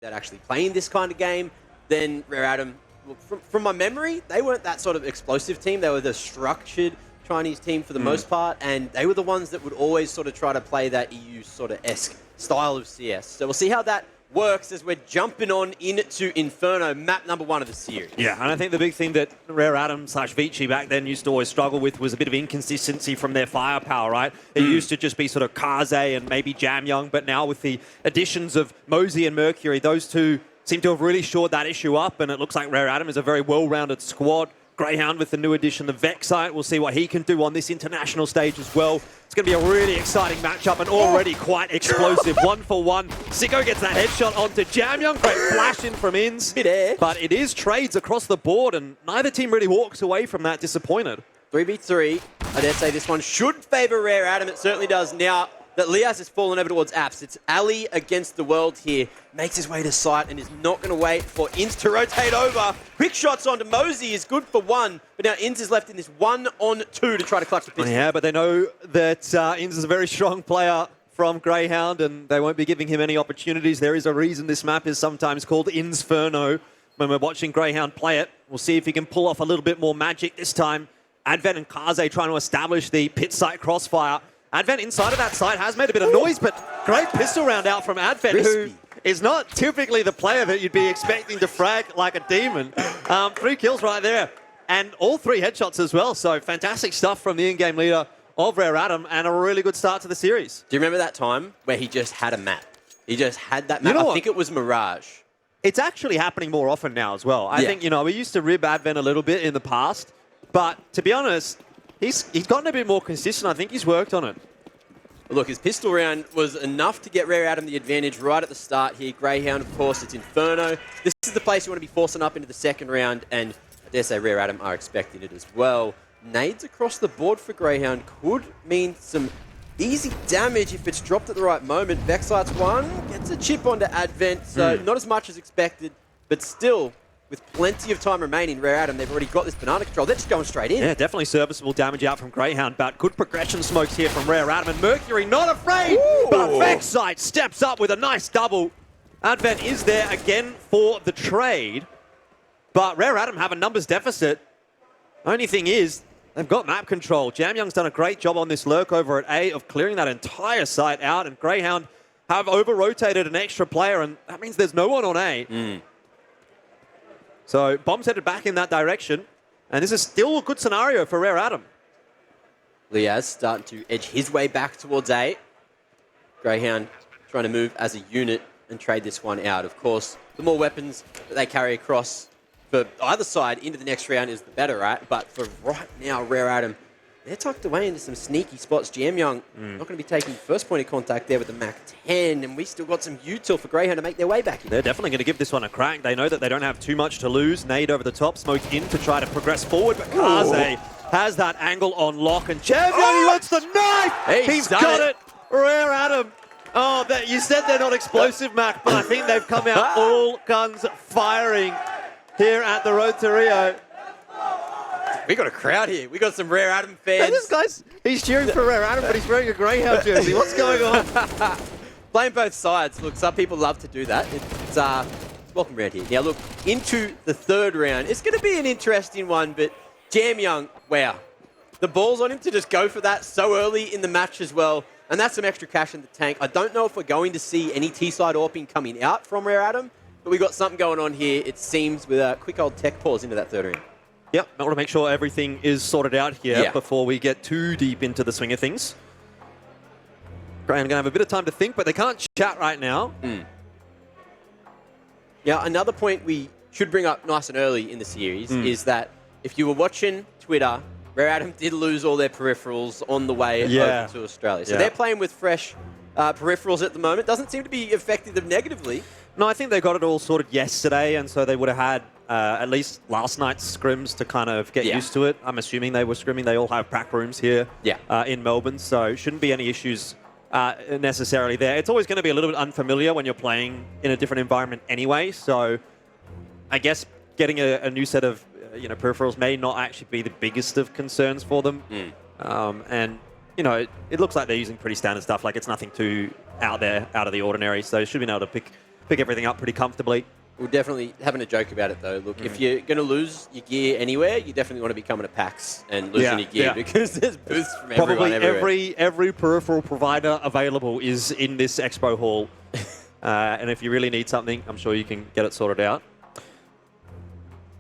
that actually playing this kind of game, then Rare Atom, from my memory, they weren't that sort of explosive team. They were the structured Chinese team for the most part, and they were the ones that would always sort of try to play that EU sort of esque style of CS. So we'll see how that works as we're jumping on into Inferno, map number 1 of the series. Yeah, and I think the big thing that Rare Atom / Vexite back then used to always struggle with was a bit of inconsistency from their firepower, right? It used to just be sort of Kaze and maybe Jamyoung, but now with the additions of Moseyuh and Mercury, those two seem to have really shored that issue up, and it looks like Rare Atom is a very well-rounded squad. Grayhound with the new addition of Vexite. We'll see what he can do on this international stage as well. It's going to be a really exciting matchup and already quite explosive. 1-for-1. Sicko gets that headshot onto Jamyoung. Great flash in from Ins. But it is trades across the board, and neither team really walks away from that disappointed. 3v3. I dare say this one should favor Rare Atom. It certainly does now that Liazz has fallen over towards Apps. It's Ali against the world here. Makes his way to site and is not going to wait for Ins to rotate over. Quick shots onto Moseyuh is good for 1, but now Ins is left in this 1-on-2 to try to clutch the pistol. Yeah, but they know that Ins is a very strong player from Grayhound, and they won't be giving him any opportunities. There is a reason this map is sometimes called Inferno when we're watching Grayhound play it. We'll see if he can pull off a little bit more magic this time. Advent and Kaze trying to establish the pit site crossfire. Advent inside of that site has made a bit of noise, but great pistol round out from Advent, who is not typically the player that you'd be expecting to frag like a demon. 3 kills right there, and all 3 headshots as well, so fantastic stuff from the in-game leader of Rare Atom, and a really good start to the series. Do you remember that time where he just had a map? He just had that map. I think it was Mirage. It's actually happening more often now as well. I think, we used to rib Advent a little bit in the past, but to be honest, he's gotten a bit more consistent. I think he's worked on it. Look, his pistol round was enough to get Rare Atom the advantage right at the start here. Grayhound, of course, it's Inferno. This is the place you want to be forcing up into the second round, and I dare say Rare Atom are expecting it as well. Nades across the board for Grayhound could mean some easy damage if it's dropped at the right moment. Vexite's one, gets a chip onto Advent, so not as much as expected, but still, with plenty of time remaining, Rare Atom, they've already got this banana control. They're just going straight in. Yeah, definitely serviceable damage out from Grayhound, but good progression smokes here from Rare Atom. And Mercury not afraid, but Vexite steps up with a nice double. Advent is there again for the trade, but Rare Atom have a numbers deficit. Only thing is, they've got map control. Jamyoung's done a great job on this lurk over at A of clearing that entire site out, and Grayhound have over-rotated an extra player, and that means there's no one on A. So Bomb's headed back in that direction, and this is still a good scenario for Rare Atom. Liazz starting to edge his way back towards A. Grayhound trying to move as a unit and trade this one out. Of course, the more weapons that they carry across for either side into the next round is the better, right? But for right now, Rare Atom, they're tucked away into some sneaky spots. Jamyoung not going to be taking first point of contact there with the Mac 10, and we still got some util for Grayhound to make their way back in. They're definitely going to give this one a crack. They know that they don't have too much to lose. Nade over the top, smoke in to try to progress forward, but Kaze has that angle on lock, and Jamyoung, he wants the knife! He's got it! Rare Atom. Oh, you said they're not explosive, Mac, but I think they've come out all guns firing here at the Road to Rio. We got a crowd here. We got some Rare Atom fans. Hey, this guy's, he's cheering for Rare Atom, but he's wearing a Grayhound jersey. What's going on? Playing both sides. Look, some people love to do that. It's welcome around here. Now, look, into the third round. It's going to be an interesting one, but Jamyoung, wow. The ball's on him to just go for that so early in the match as well. And that's some extra cash in the tank. I don't know if we're going to see any T-side AWPing coming out from Rare Atom, but we got something going on here, it seems, with a quick old tech pause into that third round. Yep, I want to make sure everything is sorted out here before we get too deep into the swing of things. Graham going to have a bit of time to think, but they can't chat right now. Yeah, another point we should bring up nice and early in the series is that if you were watching Twitter, Rare Atom did lose all their peripherals on the way over to Australia. So they're playing with fresh peripherals at the moment. Doesn't seem to be affecting them negatively. No, I think they got it all sorted yesterday, and so they would have had at least last night's scrims to kind of get used to it. I'm assuming they were scrimming. They all have prac rooms here in Melbourne, so shouldn't be any issues necessarily there. It's always going to be a little bit unfamiliar when you're playing in a different environment anyway, so I guess getting a new set of peripherals may not actually be the biggest of concerns for them. And it looks like they're using pretty standard stuff. Like, it's nothing too out of the ordinary, so they should be able to pick pick everything up pretty comfortably. We're definitely having a joke about it, though. Look, if you're going to lose your gear anywhere, you definitely want to be coming to PAX and losing your gear because there's booths from Probably everywhere. every peripheral provider available is in this expo hall. And if you really need something, I'm sure you can get it sorted out.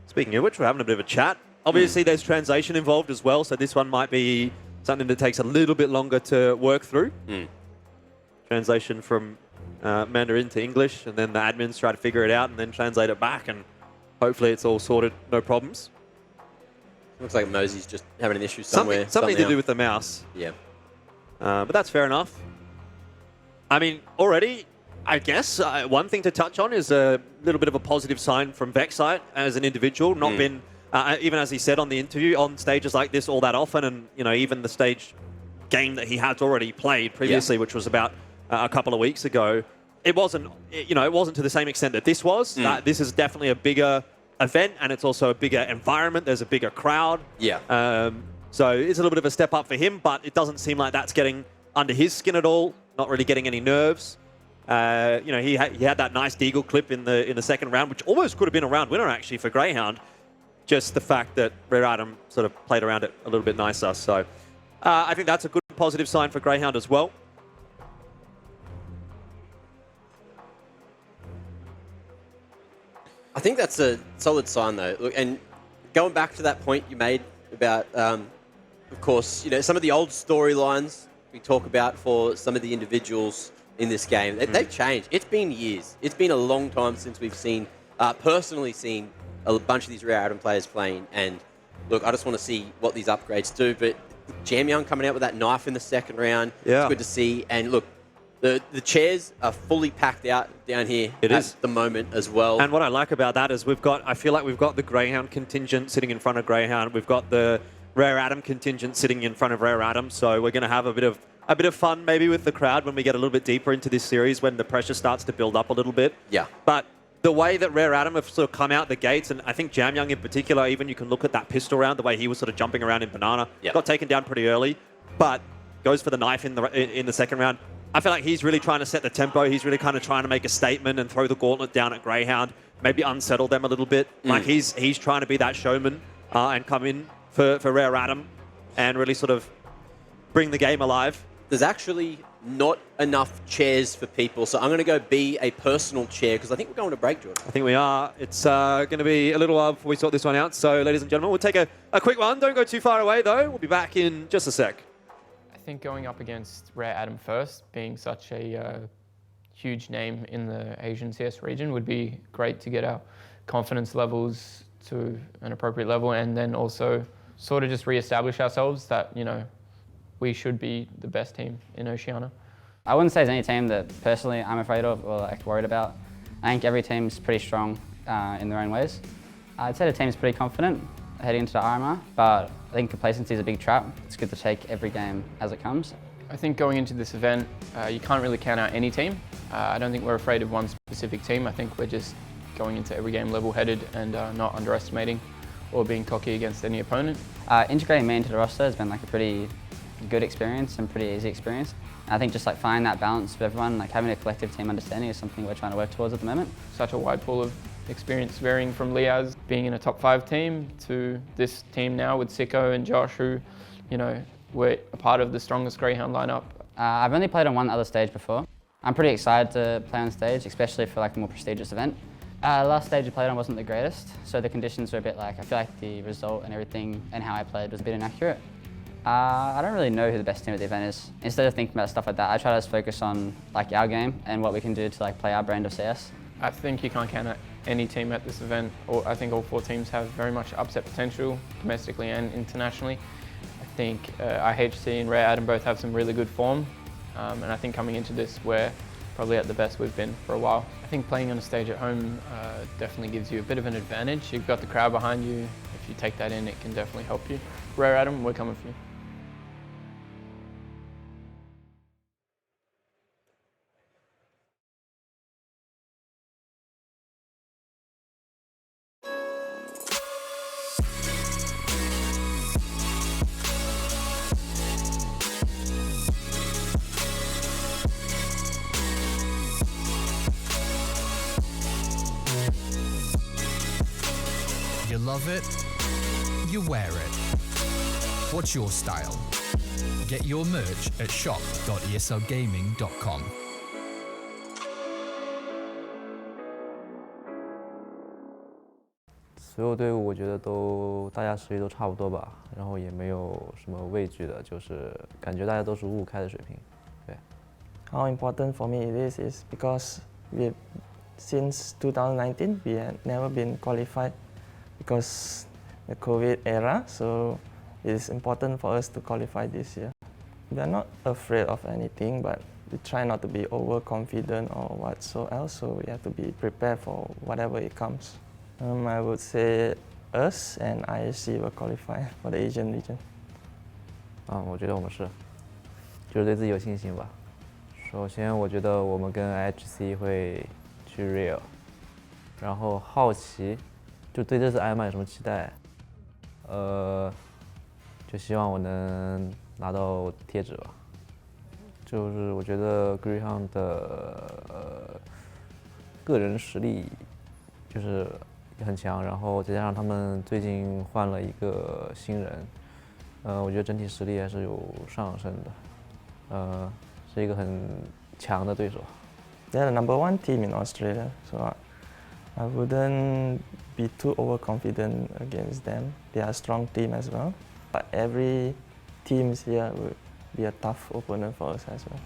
Speaking of which, we're having a bit of a chat. Obviously, there's translation involved as well, so this one might be something that takes a little bit longer to work through. Translation from Mandarin to English, and then the admins try to figure it out and then translate it back, and hopefully it's all sorted, no problems. Looks like Mosey's just having an issue somewhere. Something to do with the mouse. Yeah. But that's fair enough. I mean, already, I guess, one thing to touch on is a little bit of a positive sign from Vexite as an individual. Not been, even as he said on the interview, on stages like this all that often, and even the stage game that he has already played previously, which was about a couple of weeks ago. It wasn't, it wasn't to the same extent that this was. This is definitely a bigger event, and it's also a bigger environment. There's a bigger crowd. Yeah. So it's a little bit of a step up for him, but it doesn't seem like that's getting under his skin at all. Not really getting any nerves. He had that nice deagle clip in the second round, which almost could have been a round winner actually for Grayhound. Just the fact that Rare Atom sort of played around it a little bit nicer. So I think that's a good positive sign for Grayhound as well. I think that's a solid sign, though. Look, and going back to that point you made about, of course, some of the old storylines we talk about for some of the individuals in this game, they've changed. It's been years. It's been a long time since we've personally seen a bunch of these Rare Atom players playing. And look, I just want to see what these upgrades do. But Jamyoung coming out with that knife in the second round, it's good to see. And look, the chairs are fully packed out down here at the moment as well. And what I like about that is I feel like we've got the Grayhound contingent sitting in front of Grayhound. We've got the Rare Atom contingent sitting in front of Rare Atom. So we're going to have a bit of fun maybe with the crowd when we get a little bit deeper into this series, when the pressure starts to build up a little bit. Yeah. But the way that Rare Atom have sort of come out the gates, and I think Jamyoung in particular, even you can look at that pistol round, the way he was sort of jumping around in Banana, got taken down pretty early, but goes for the knife in the second round. I feel like he's really trying to set the tempo. He's really kind of trying to make a statement and throw the gauntlet down at Grayhound, maybe unsettle them a little bit. Like he's trying to be that showman and come in for Rare Atom and really sort of bring the game alive. There's actually not enough chairs for people, so I'm going to go be a personal chair because I think we're going to break, Jordan. I think we are. It's going to be a little while before we sort this one out. So, ladies and gentlemen, we'll take a quick one. Don't go too far away, though. We'll be back in just a sec. I think going up against Rare Atom first, being such a huge name in the Asian CS region, would be great to get our confidence levels to an appropriate level, and then also sort of just re-establish ourselves that, we should be the best team in Oceania. I wouldn't say there's any team that personally I'm afraid of or worried about. I think every team's pretty strong in their own ways. I'd say the team's pretty confident heading into the RMR, but I think complacency is a big trap. It's good to take every game as it comes. I think going into this event, you can't really count out any team. I don't think we're afraid of one specific team. I think we're just going into every game level-headed and not underestimating or being cocky against any opponent. Integrating me into the roster has been like a pretty good experience and pretty easy experience. And I think just like finding that balance with everyone, like having a collective team understanding is something we're trying to work towards at the moment. Such a wide pool of experience, varying from Liazz being in a top 5 team to this team now with Sicko and Josh, who, were a part of the strongest Grayhound lineup. I've only played on one other stage before. I'm pretty excited to play on stage, especially for like a more prestigious event. Last stage I played on wasn't the greatest, so the conditions were a bit I feel like the result and everything and how I played was a bit inaccurate. I don't really know who the best team at the event is. Instead of thinking about stuff like that, I try to just focus on our game and what we can do to play our brand of CS. I think you can't count out any team at this event. I think all 4 teams have very much upset potential, domestically and internationally. I think IHC and Rare Atom both have some really good form, and I think coming into this, we're probably at the best we've been for a while. I think playing on a stage at home definitely gives you a bit of an advantage. You've got the crowd behind you. If you take that in, it can definitely help you. Rare Atom, we're coming for you. love it, you wear it. What's your style? Get your merch at shop.eslgaming.com. 所有队伍我觉得大家实力都差不多吧，然后也没有什么畏惧的，就是感觉大家都是5-5开的水平。对。How important for me it is because since 2019 we had never been qualified because the COVID era, so it is important for us to qualify this year. We are not afraid of anything, but we try not to be overconfident or what so else, so we have to be prepared for whatever it comes. I would say us and IHC will qualify for the Asian region. 我觉得我们是，就是对自己有信心吧。首先，我觉得我们跟 IHC 会去 Real， 然后好奇，就对这次 IEM 有什么期待？就希望我能拿到贴纸吧。就是我觉得 Grayhound 的个人实力就是很强，然后再加上他们最近换了一个新人，我觉得整体实力还是有上升的，是一个很强的对手。They're the #1 team in Australia, so I wouldn't be too overconfident against them. They are a strong team as well, but every team here will be a tough opponent for us as well.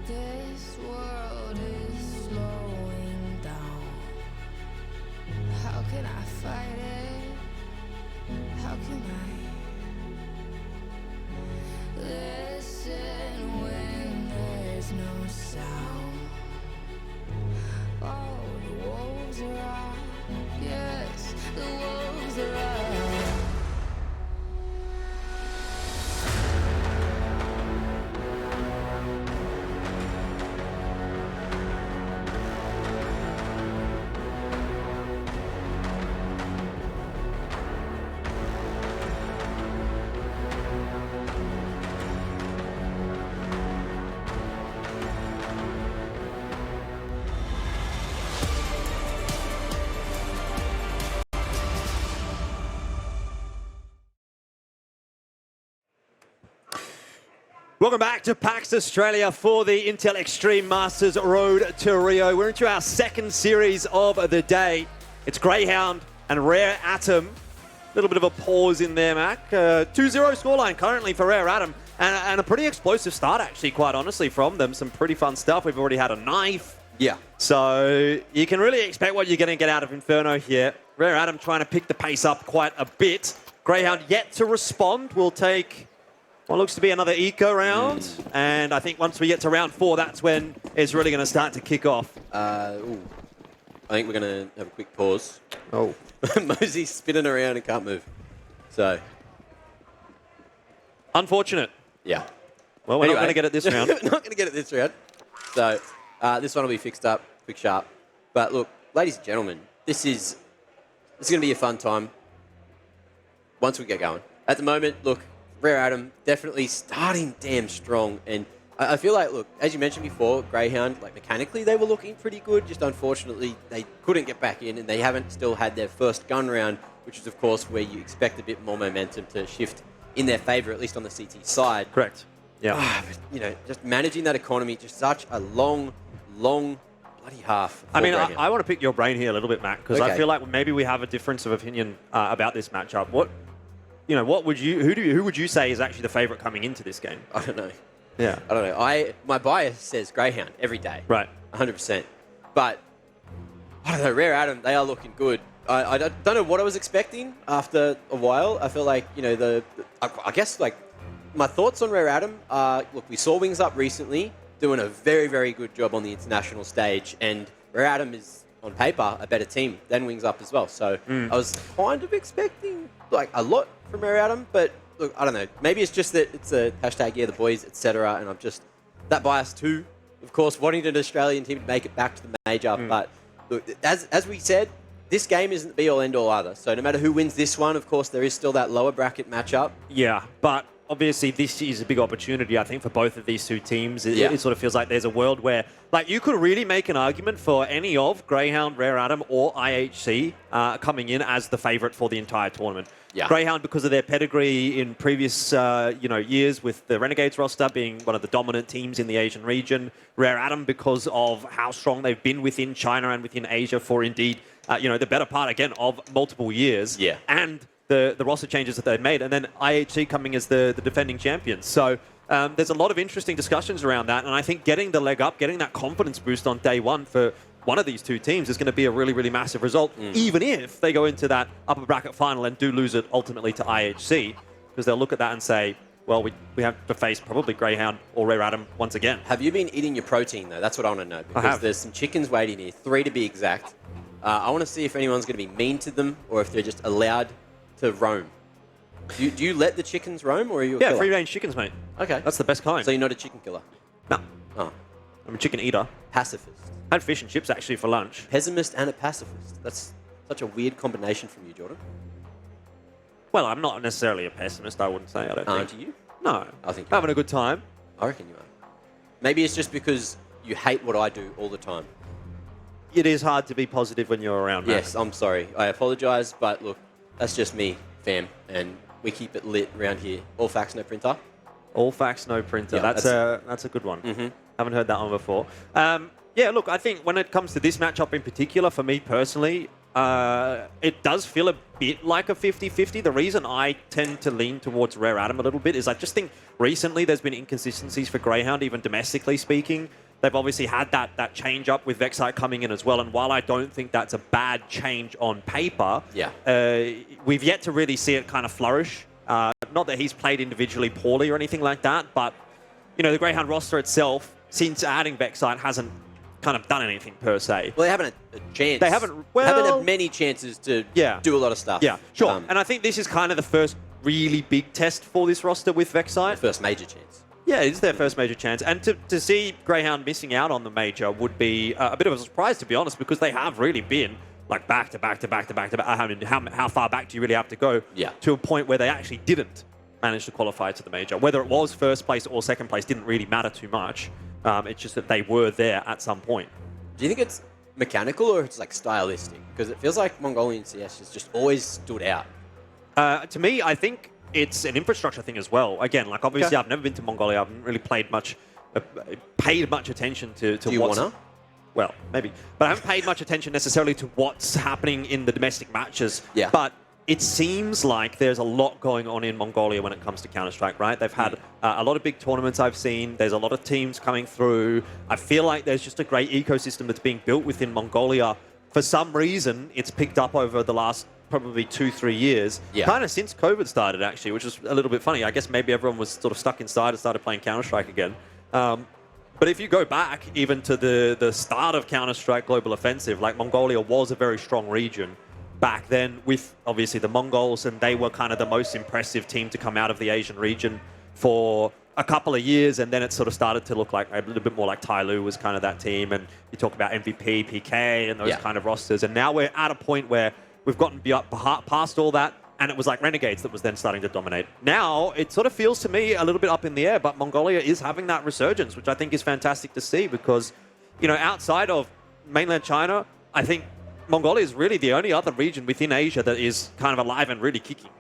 This world is slowing down. How can I fight it? How can I listen when there's no sound? Oh, the wolves are out. Yes, the wolves are out. Welcome back to PAX Australia for the Intel Extreme Masters Road to Rio. We're into our second series of the day. It's Grayhound and Rare Atom. A little bit of a pause in there, Mac. 2-0 scoreline currently for Rare Atom. And a pretty explosive start, actually, quite honestly, from them. Some pretty fun stuff. We've already had a knife. Yeah. So you can really expect what you're going to get out of Inferno here. Rare Atom trying to pick the pace up quite a bit. Grayhound yet to respond. We'll take what looks to be another eco round. And I think once we get to round 4, that's when it's really going to start to kick off. I think we're going to have a quick pause. Oh. Mosey's spinning around and can't move. So. Unfortunate. Yeah. Well, we're not going to get it this round. We're not going to get it this round. So this one will be fixed up, quick sharp. But look, ladies and gentlemen, this is going to be a fun time once we get going. At the moment, look, Rare Atom definitely starting damn strong. And I feel like, look, as you mentioned before, Grayhound, like mechanically, they were looking pretty good. Just unfortunately, they couldn't get back in and they haven't still had their first gun round, which is, of course, where you expect a bit more momentum to shift in their favor, at least on the CT side. Correct. Yeah. But, you know, just managing that economy, just such a long bloody half. I mean, I want to pick your brain here a little bit, Matt, because I feel like maybe we have a difference of opinion about this matchup. What would you? Who would you say is actually the favorite coming into this game? I don't know. Yeah. I don't know. My bias says Grayhound every day. Right. 100%. But I don't know. Rare Atom, they are looking good. I don't know what I was expecting after a while. I feel like, you know, I guess like my thoughts on Rare Atom are, look, we saw Wings Up recently doing a very, very good job on the international stage, and Rare Atom is on paper a better team than Wings Up as well. So I was kind of expecting like a lot from Rare Atom, but look, I don't know. Maybe it's just that it's a hashtag the boys, etc. And I'm just that biased too. Of course, wanting an Australian team to make it back to the major, but look, as we said, this game isn't the be-all, end-all either. So no matter who wins this one, of course, there is still that lower bracket matchup. Yeah, but obviously this is a big opportunity, I think, for both of these two teams. It sort of feels like there's a world where, like, you could really make an argument for any of Grayhound, Rare Atom, or IHC coming in as the favorite for the entire tournament. Yeah. Grayhound, because of their pedigree in previous years with the Renegades roster being one of the dominant teams in the Asian region. Rare Atom, because of how strong they've been within China and within Asia for indeed, the better part, again, of multiple years. Yeah. And the roster changes that they've made. And then IHC coming as the defending champions. So there's a lot of interesting discussions around that. And I think getting the leg up, getting that confidence boost on day one for one of these two teams is going to be a really, really massive result, even if they go into that upper bracket final and do lose it ultimately to IHC, because they'll look at that and say, well, we have to face probably Grayhound or Rare Atom once again. Have you been eating your protein, though? That's what I want to know. Because there's some chickens waiting here, 3 to be exact. I want to see if anyone's going to be mean to them or if they're just allowed to roam. Do you let the chickens roam, or are you a killer? Free-range chickens, mate. Okay. That's the best kind. So you're not a chicken killer? No. Oh. I'm a chicken eater. Pacifist. I had fish and chips, actually, for lunch. Pessimist and a pacifist. That's such a weird combination from you, Jordan. Well, I'm not necessarily a pessimist, I wouldn't say. I don't think. Aren't you? No. I think having a good time. I reckon you are. Maybe it's just because you hate what I do all the time. It is hard to be positive when you're around, man. Yes, I'm sorry. I apologise, but look, that's just me, fam, and we keep it lit around here. All facts, no printer. All facts, no printer. Yeah, that's a good one. Haven't heard that one before. Yeah, look, I think when it comes to this matchup in particular, for me personally, it does feel a bit like a 50-50. The reason I tend to lean towards Rare Atom a little bit is I just think recently there's been inconsistencies for Grayhound, even domestically speaking. They've obviously had that change up with Vexite coming in as well. And while I don't think that's a bad change on paper, we've yet to really see it kind of flourish. Not that he's played individually poorly or anything like that, but the Grayhound roster itself, since adding Vexite, hasn't kind of done anything per se. Well, they haven't had a chance. They haven't had many chances to do a lot of stuff. Yeah, sure. And I think this is kind of the first really big test for this roster with Vexite. The first major chance. Yeah, it's their first major chance. And to see Grayhound missing out on the major would be a bit of a surprise, to be honest, because they have really been like back to back to back to back to back. I mean, how far back do you really have to go to a point where they actually didn't manage to qualify to the major? Whether it was first place or second place didn't really matter too much. It's just that they were there at some point. Do you think it's mechanical or it's like stylistic? Because it feels like Mongolian CS has just always stood out. To me, I think it's an infrastructure thing as well. Again, like obviously I've never been to Mongolia. I haven't really paid much attention to Do you what's... wanna? Well, maybe. But I haven't paid much attention necessarily to what's happening in the domestic matches. Yeah. But it seems like there's a lot going on in Mongolia when it comes to Counter-Strike, right? They've had a lot of big tournaments I've seen. There's a lot of teams coming through. I feel like there's just a great ecosystem that's being built within Mongolia. For some reason, it's picked up over the last probably 2-3 years. Yeah. Kind of since COVID started, actually, which is a little bit funny. I guess maybe everyone was sort of stuck inside and started playing Counter-Strike again. But if you go back even to the start of Counter-Strike Global Offensive, like Mongolia was a very strong region back then with obviously the Mongols, and they were kind of the most impressive team to come out of the Asian region for a couple of years, and then it sort of started to look like a little bit more like Tyloo was kind of that team, and you talk about MVP, PK, and those kind of rosters, and now we're at a point where we've gotten past all that, and it was like Renegades that was then starting to dominate. Now, it sort of feels to me a little bit up in the air, but Mongolia is having that resurgence, which I think is fantastic to see because, outside of mainland China, I think Mongolia is really the only other region within Asia that is kind of alive and really kicking.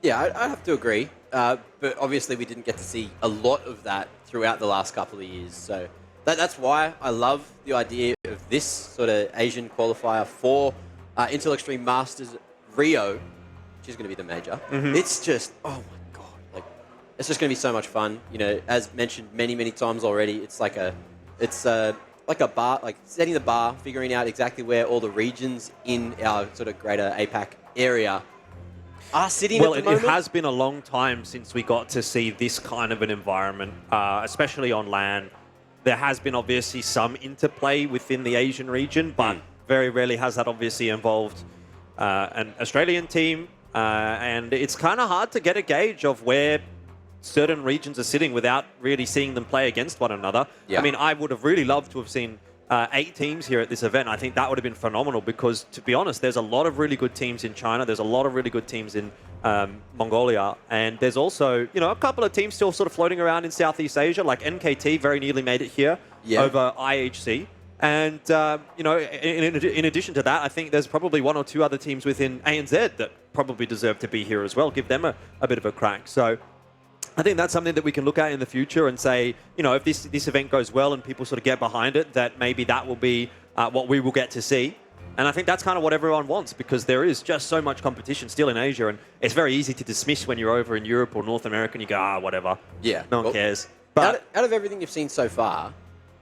Yeah, I have to agree. But obviously we didn't get to see a lot of that throughout the last couple of years. So that's why I love the idea of this sort of Asian qualifier for Intel Extreme Masters Rio, which is going to be the major. It's just, oh my God. Like, it's just going to be so much fun. As mentioned many, many times already, it's like a bar, like setting the bar, figuring out exactly where all the regions in our sort of greater APAC area are sitting at the moment. It has been a long time since we got to see this kind of an environment, especially on LAN. There has been obviously some interplay within the Asian region, but very rarely has that obviously involved an Australian team. And it's kind of hard to get a gauge of where certain regions are sitting without really seeing them play against one another. Yeah. I mean, I would have really loved to have seen 8 teams here at this event, I think that would have been phenomenal because, to be honest, there's a lot of really good teams in China. There's a lot of really good teams in Mongolia. And there's also, a couple of teams still sort of floating around in Southeast Asia, like NKT very nearly made it here over IHC. And, in addition to that, I think there's probably 1 or 2 other teams within ANZ that probably deserve to be here as well. Give them a bit of a crack. So I think that's something that we can look at in the future and say, if this event goes well and people sort of get behind it, that maybe that will be what we will get to see. And I think that's kind of what everyone wants because there is just so much competition still in Asia. And it's very easy to dismiss when you're over in Europe or North America and you go, whatever. Yeah. No one cares. But out of everything you've seen so far,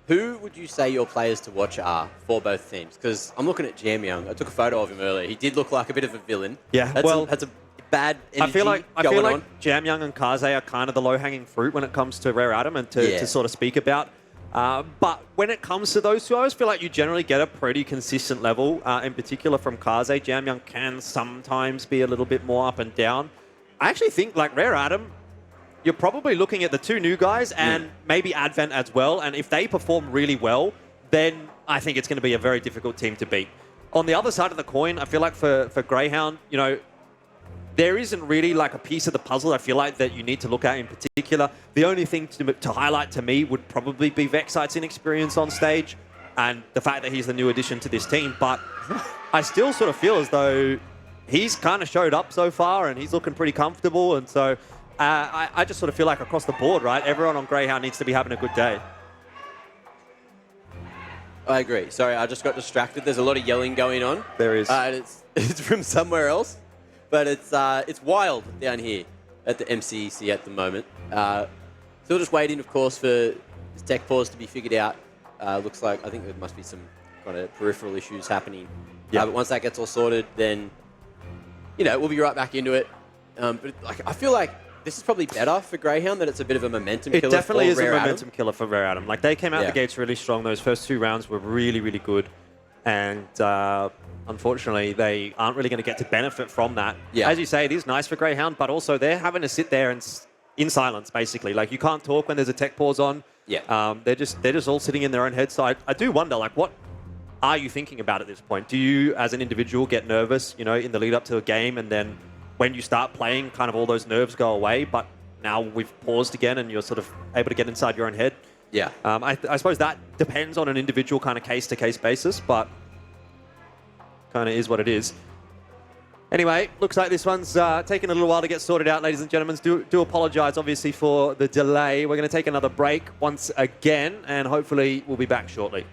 who would you say your players to watch are for both teams? Because I'm looking at Jam Young. I took a photo of him earlier. He did look like a bit of a villain. Yeah, that's a bad energy I feel like on. Jam Young and Kaze are kind of the low-hanging fruit when it comes to Rare Atom and to sort of speak about. But when it comes to those two, I always feel like you generally get a pretty consistent level, in particular from Kaze. Jam Young can sometimes be a little bit more up and down. I actually think, like Rare Atom, you're probably looking at the 2 new guys and maybe Advent as well. And if they perform really well, then I think it's going to be a very difficult team to beat. On the other side of the coin, I feel like for Grayhound, there isn't really like a piece of the puzzle I feel like that you need to look at in particular. The only thing to highlight to me would probably be Vexite's inexperience on stage and the fact that he's the new addition to this team. But I still sort of feel as though he's kind of showed up so far and he's looking pretty comfortable. And so I just sort of feel like across the board, right, everyone on Grayhound needs to be having a good day. I agree. Sorry, I just got distracted. There's a lot of yelling going on. There is. And it's from somewhere else. But it's wild down here at the MCEC at the moment. Still just waiting, of course, for this tech pause to be figured out. Looks like, I think there must be some kind of peripheral issues happening. Yeah. But once that gets all sorted, then, we'll be right back into it. But I feel like this is probably better for Grayhound, that it's a bit of a momentum killer. It definitely is a Rare momentum killer for Rare Atom. Like, they came out the gates really strong. Those first 2 rounds were really, really good. And unfortunately, they aren't really going to get to benefit from that. Yeah. As you say, it is nice for Grayhound, but also they're having to sit there and in silence, basically. Like, you can't talk when there's a tech pause on. Yeah. They're just all sitting in their own head. So I do wonder, like, what are you thinking about at this point? Do you, as an individual, get nervous, in the lead up to a game, and then when you start playing, kind of all those nerves go away, but now we've paused again and you're sort of able to get inside your own head? Yeah. I suppose that depends on an individual kind of case-to-case basis, but kind of is what it is. Anyway, looks like this one's taken a little while to get sorted out, ladies and gentlemen. Do apologize, obviously, for the delay. We're going to take another break once again, and hopefully we'll be back shortly.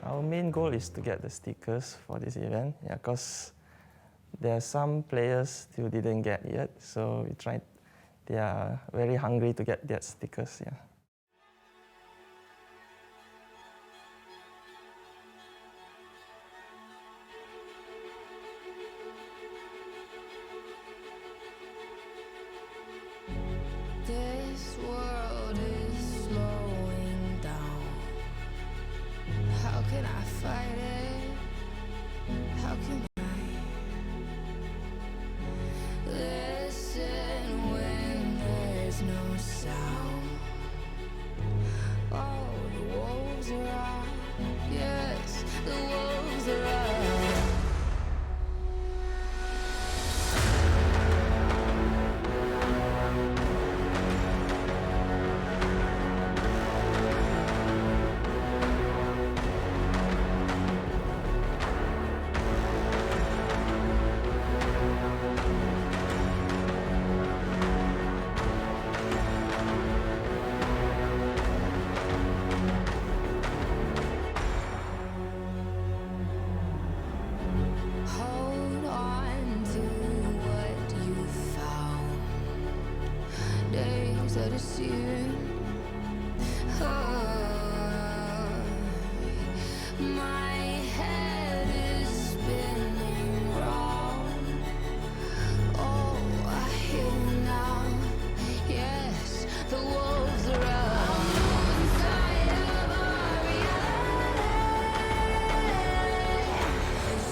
Our main goal is to get the stickers for this event, because there are some players still didn't get yet, so they are very hungry to get their stickers, This world is slowing down. How can I fight it? How can I listen when there's no sound? Oh, the wolves are out. Yes, the wolves are out. Hold on to what you found. Days are deceiving. My head is spinning round. Oh, I hear now. Yes, the wolves are out. Inside of our reality.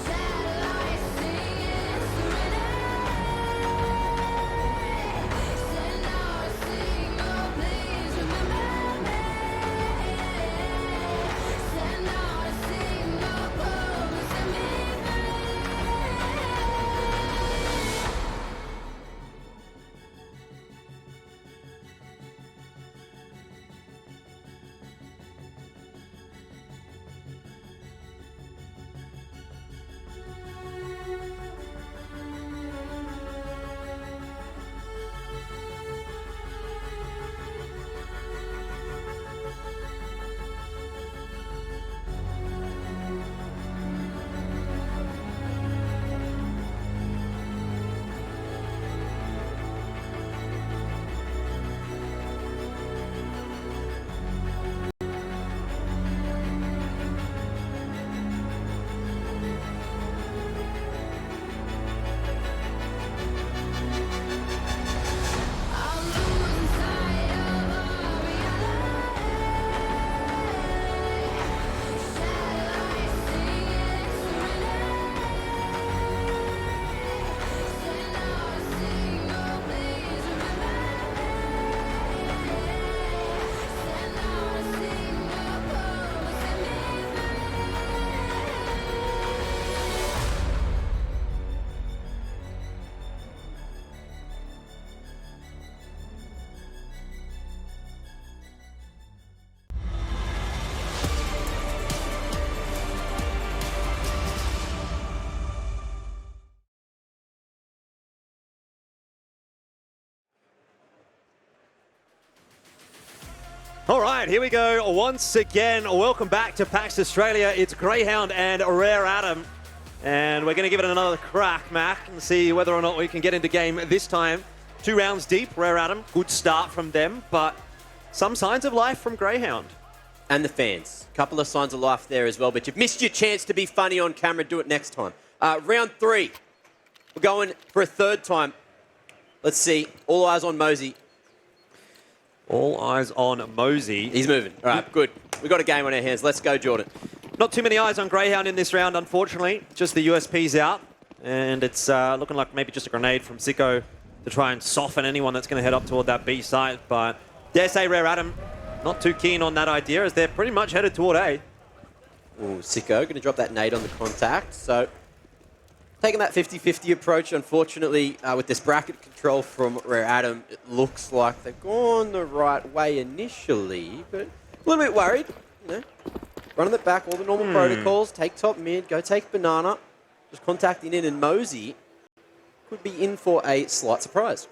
Satellites singing serenity. Send our signal, please. All right, here we go once again. Welcome back to PAX Australia. It's Grayhound and Rare Adam. And we're going to give it another crack, Mac, and see whether or not we can get into game this time. 2 rounds deep, Rare Adam. Good start from them, but some signs of life from Grayhound. And the fans. Couple of signs of life there as well, but you've missed your chance to be funny on camera. Do it next time. Round 3. We're going for a third time. Let's see. All eyes on Moseyuh. All eyes on Moseyuh. He's moving. All right, good. We've got a game on our hands. Let's go, Jordan. Not too many eyes on Grayhound in this round, unfortunately. Just the USP's out. And it's looking like maybe just a grenade from Sicko to try and soften anyone that's going to head up toward that B site. But dare say Rare Adam not too keen on that idea as they're pretty much headed toward A. Ooh, Sicko going to drop that nade on the contact. So taking that 50-50 approach, unfortunately, with this bracket control from Rare Adam, it looks like they've gone the right way initially, but a little bit worried. You know, running it back, all the normal protocols, take top mid, go take banana, just contacting in, and Moseyuh could be in for a slight surprise.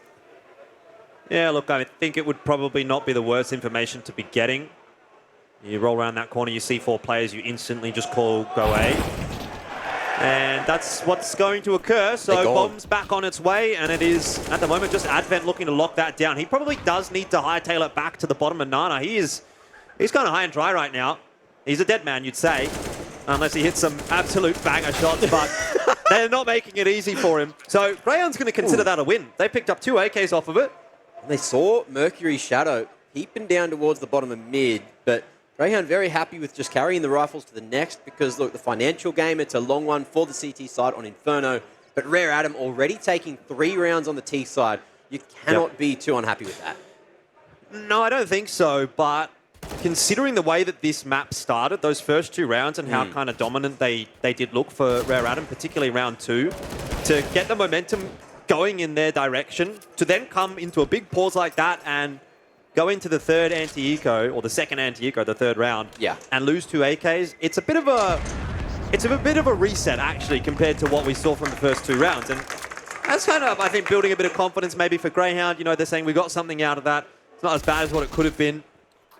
Yeah, look, I think it would probably not be the worst information to be getting. You roll around that corner, you see 4 players, you instantly just call go A. And that's what's going to occur. So bomb's back on its way, and it is, at the moment, just Advent looking to lock that down. He probably does need to hightail it back to the bottom of Nana. He's kind of high and dry right now. He's a dead man, you'd say, unless he hits some absolute banger shots, but they're not making it easy for him. So Grayhound's going to consider that a win. They picked up 2 AKs off of it. And they saw Mercury's shadow peeping down towards the bottom of mid, but Grayhound very happy with just carrying the rifles to the next because, look, the financial game, it's a long one for the CT side on Inferno, but Rare Adam already taking 3 rounds on the T side. You cannot be too unhappy with that. No, I don't think so, but considering the way that this map started, those first 2 rounds and how kind of dominant they did look for Rare Adam, particularly round 2, to get the momentum going in their direction, to then come into a big pause like that and go into the third anti-eco, or the second anti-eco, the third round, and lose 2 AKs, it's a bit of a reset, actually, compared to what we saw from the first 2 rounds. And that's kind of, I think, building a bit of confidence maybe for Grayhound. You know, they're saying we got something out of that. It's not as bad as what it could have been.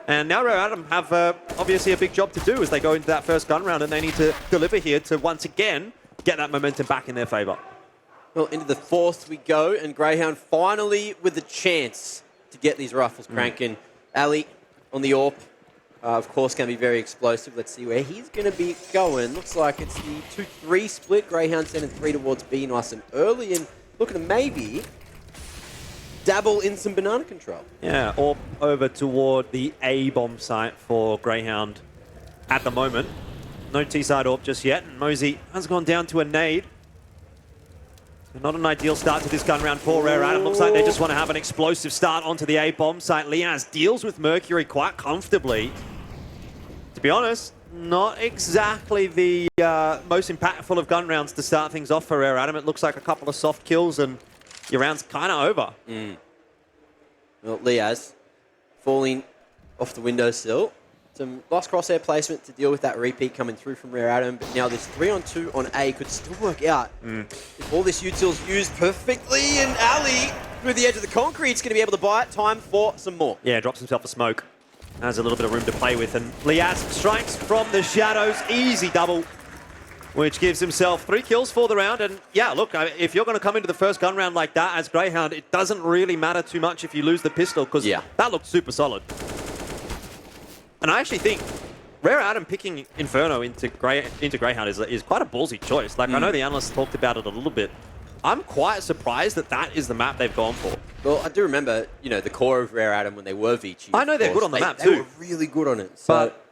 And now Rare Adam have obviously a big job to do as they go into that first gun round, and they need to deliver here to once again get that momentum back in their favor. Well, into the 4th we go, and Grayhound finally with the chance to get these rifles cranking. Ali on the AWP, of course, can be very explosive. Let's see where he's going to be going. Looks like it's the 2-3 split. Grayhound sending 3 towards B nice and early, and looking to maybe dabble in some banana control. Yeah, or over toward the A bomb site for Grayhound at the moment. No T-side AWP just yet, and Moseyuh has gone down to a nade. Not an ideal start to this gun round for Rare Adam. Looks like they just want to have an explosive start onto the A bomb site. Liazz deals with Mercury quite comfortably. To be honest, not exactly the most impactful of gun rounds to start things off for Rare Adam. It looks like a couple of soft kills and your round's kind of over. Well, Liazz falling off the windowsill. Some lost crosshair placement to deal with that repeat coming through from Rare Adam, but now this 3-on-2 on A could still work out. If all this util's used perfectly, and Ali, through the edge of the concrete, is going to be able to buy it. Time for some more. Yeah, drops himself a smoke. Has a little bit of room to play with, and Liazz strikes from the shadows. Easy double, which gives himself 3 kills for the round. And yeah, look, if you're going to come into the first gun round like that as Grayhound, it doesn't really matter too much if you lose the pistol, because that looked super solid. And I actually think Rare Adam picking Inferno into Grayhound is quite a ballsy choice. Like, I know the analysts talked about it a little bit. I'm quite surprised that that is the map they've gone for. Well, I do remember, you know, the core of Rare Adam when they were Vici. I know they're good on the map they too. They were really good on it. So. But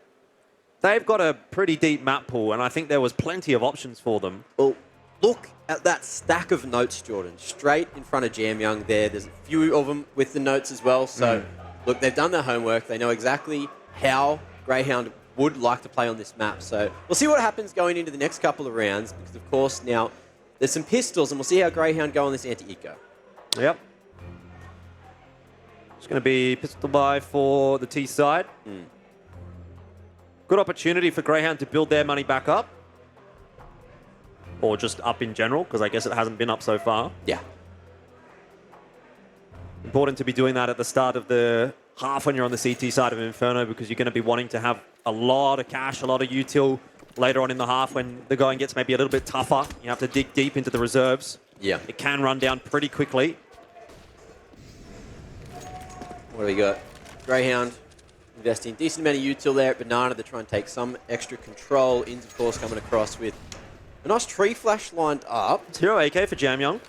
they've got a pretty deep map pool, and I think there was plenty of options for them. Well, look at that stack of notes, Jordan. Straight in front of Jam Young there. There's a few of them with the notes as well. So, look, they've done their homework. They know exactly how Grayhound would like to play on this map. So we'll see what happens going into the next couple of rounds, because of course now there's some pistols, and we'll see how Grayhound go on this anti-eco. Yep. It's going to be pistol buy for the T side. Good opportunity for Grayhound to build their money back up. Or just up in general, because I guess it hasn't been up so far. Yeah. Important to be doing that at the start of the half when you're on the CT side of Inferno because you're going to be wanting to have a lot of cash, a lot of util later on in the half when the going gets maybe a little bit tougher. You have to dig deep into the reserves. Yeah. It can run down pretty quickly. What do we got? Grayhound investing a decent amount of util there at Banana to try and take some extra control. Inns, of course, coming across with a nice tree flash lined up. 0 AK for Jamyoung.